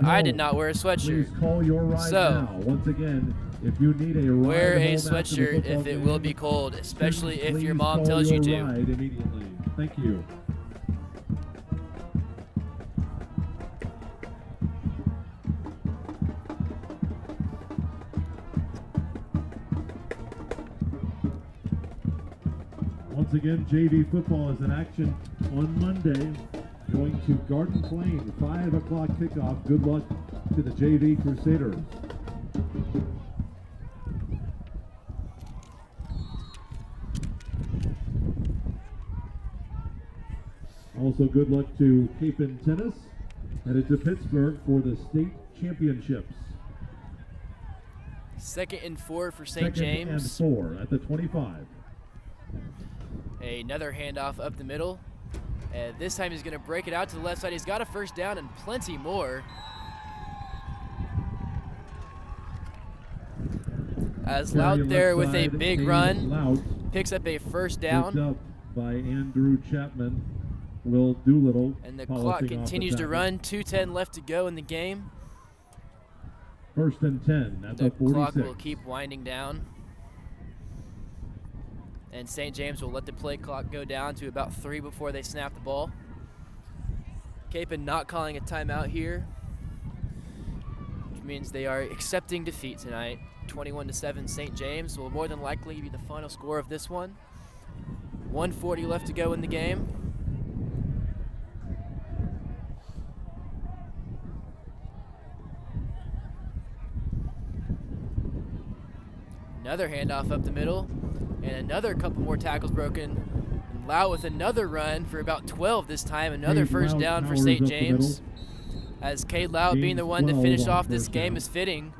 I did not wear a sweatshirt. Please call your ride now. Once again, if you need a ride wear a home sweatshirt after the if it game, will be cold, especially if your please mom call tells you your to. ride immediately. Thank you. Once again, JV football is in action on Monday. Going to Garden Plain, 5 o'clock kickoff. Good luck to the JV Crusaders. Also, good luck to Capon Tennis, headed to Pittsburgh for the state championships. 2nd and 4 for St. James. 2nd and 4 at the 25. Another handoff up the middle. And this time he's going to break it out to the left side. He's got a first down and plenty more. As Lout there with a big run. Picks up a first down. Picked up by Andrew Chapman. Will Doolittle. And the clock continues to run. 2:10 left to go in the game. 1st and 10 at the 46. The clock will keep winding down. And St. James will let the play clock go down to about 3 before they snap the ball. Capon not calling a timeout here, which means they are accepting defeat tonight. 21-7 St. James will more than likely be the final score of this one. 1:40 left to go in the game. Another handoff up the middle. And another couple more tackles broken. And Lau with another run for about 12 this time. Another first down for St. James. As Cade Loud being the one to finish off this game is fitting.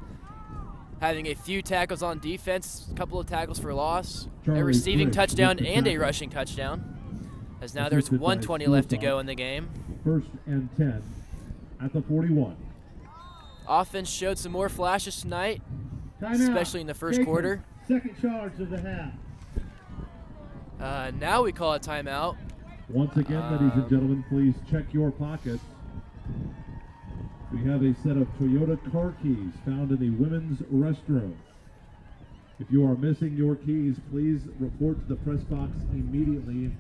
Having a few tackles on defense, a couple of tackles for loss. A receiving touchdown and a rushing touchdown. As now there's 1:20 left to go in the game. 1st and 10 at the 41. Offense showed some more flashes tonight, especially in the first quarter. 2nd charge of the half. Now we call a timeout. Once again, ladies and gentlemen, please check your pockets. We have a set of Toyota car keys found in the women's restroom. If you are missing your keys, please report to the press box immediately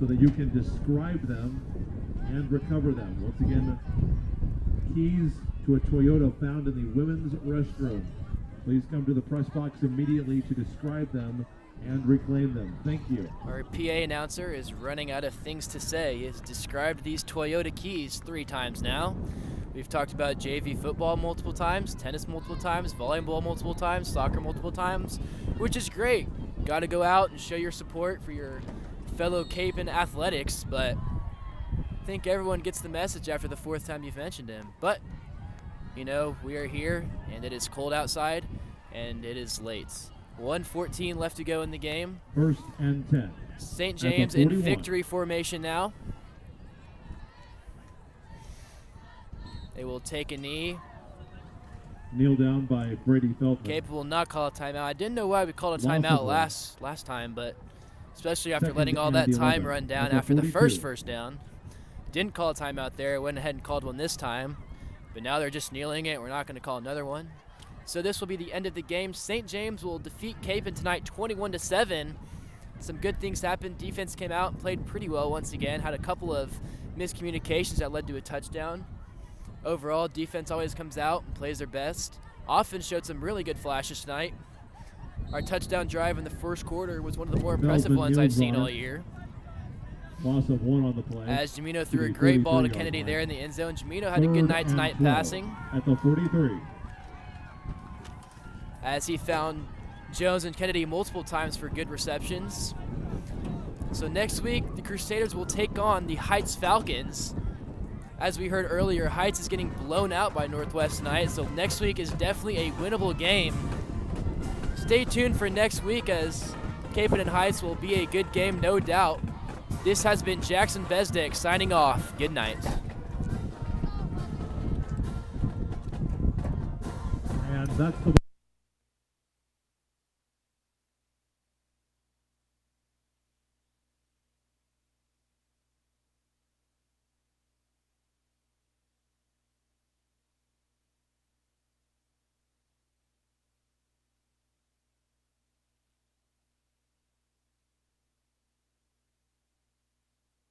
so that you can describe them and recover them. Once again, keys to a Toyota found in the women's restroom. Please come to the press box immediately to describe them and reclaim them. Thank you. Our PA announcer is running out of things to say. He has described these Toyota keys 3 times now. We've talked about JV football multiple times, tennis multiple times, volleyball multiple times, soccer multiple times, which is great. Got to go out and show your support for your fellow Kapaun athletics, but I think everyone gets the message after the 4th time you've mentioned him. But, you know, we are here, and it is cold outside, and it is late. 1:14 left to go in the game. 1st and 10. St. James in victory formation now. They will take a knee. Kneel down by Brady Feldman. Cape will not call a timeout. I didn't know why we called a timeout last time, but especially after letting all that time run down after the first down. Didn't call a timeout there. Went ahead and called one this time. But now they're just kneeling it. We're not going to call another one. So this will be the end of the game. St. James will defeat Kapaun tonight 21-7. Some good things happened. Defense came out and played pretty well once again. Had a couple of miscommunications that led to a touchdown. Overall, defense always comes out and plays their best. Offense showed some really good flashes tonight. Our touchdown drive in the first quarter was one of the more impressive ones I've seen all year. Loss of 1 on the play. As Jamino threw a great ball to Kennedy there in the end zone. Jamino had a good night tonight passing. At the 43. As he found Jones and Kennedy multiple times for good receptions. So next week, the Crusaders will take on the Heights Falcons. As we heard earlier, Heights is getting blown out by Northwest tonight, so next week is definitely a winnable game. Stay tuned for next week, as Kapaun and Heights will be a good game, no doubt. This has been Jackson Besdick signing off. Good night. And that's the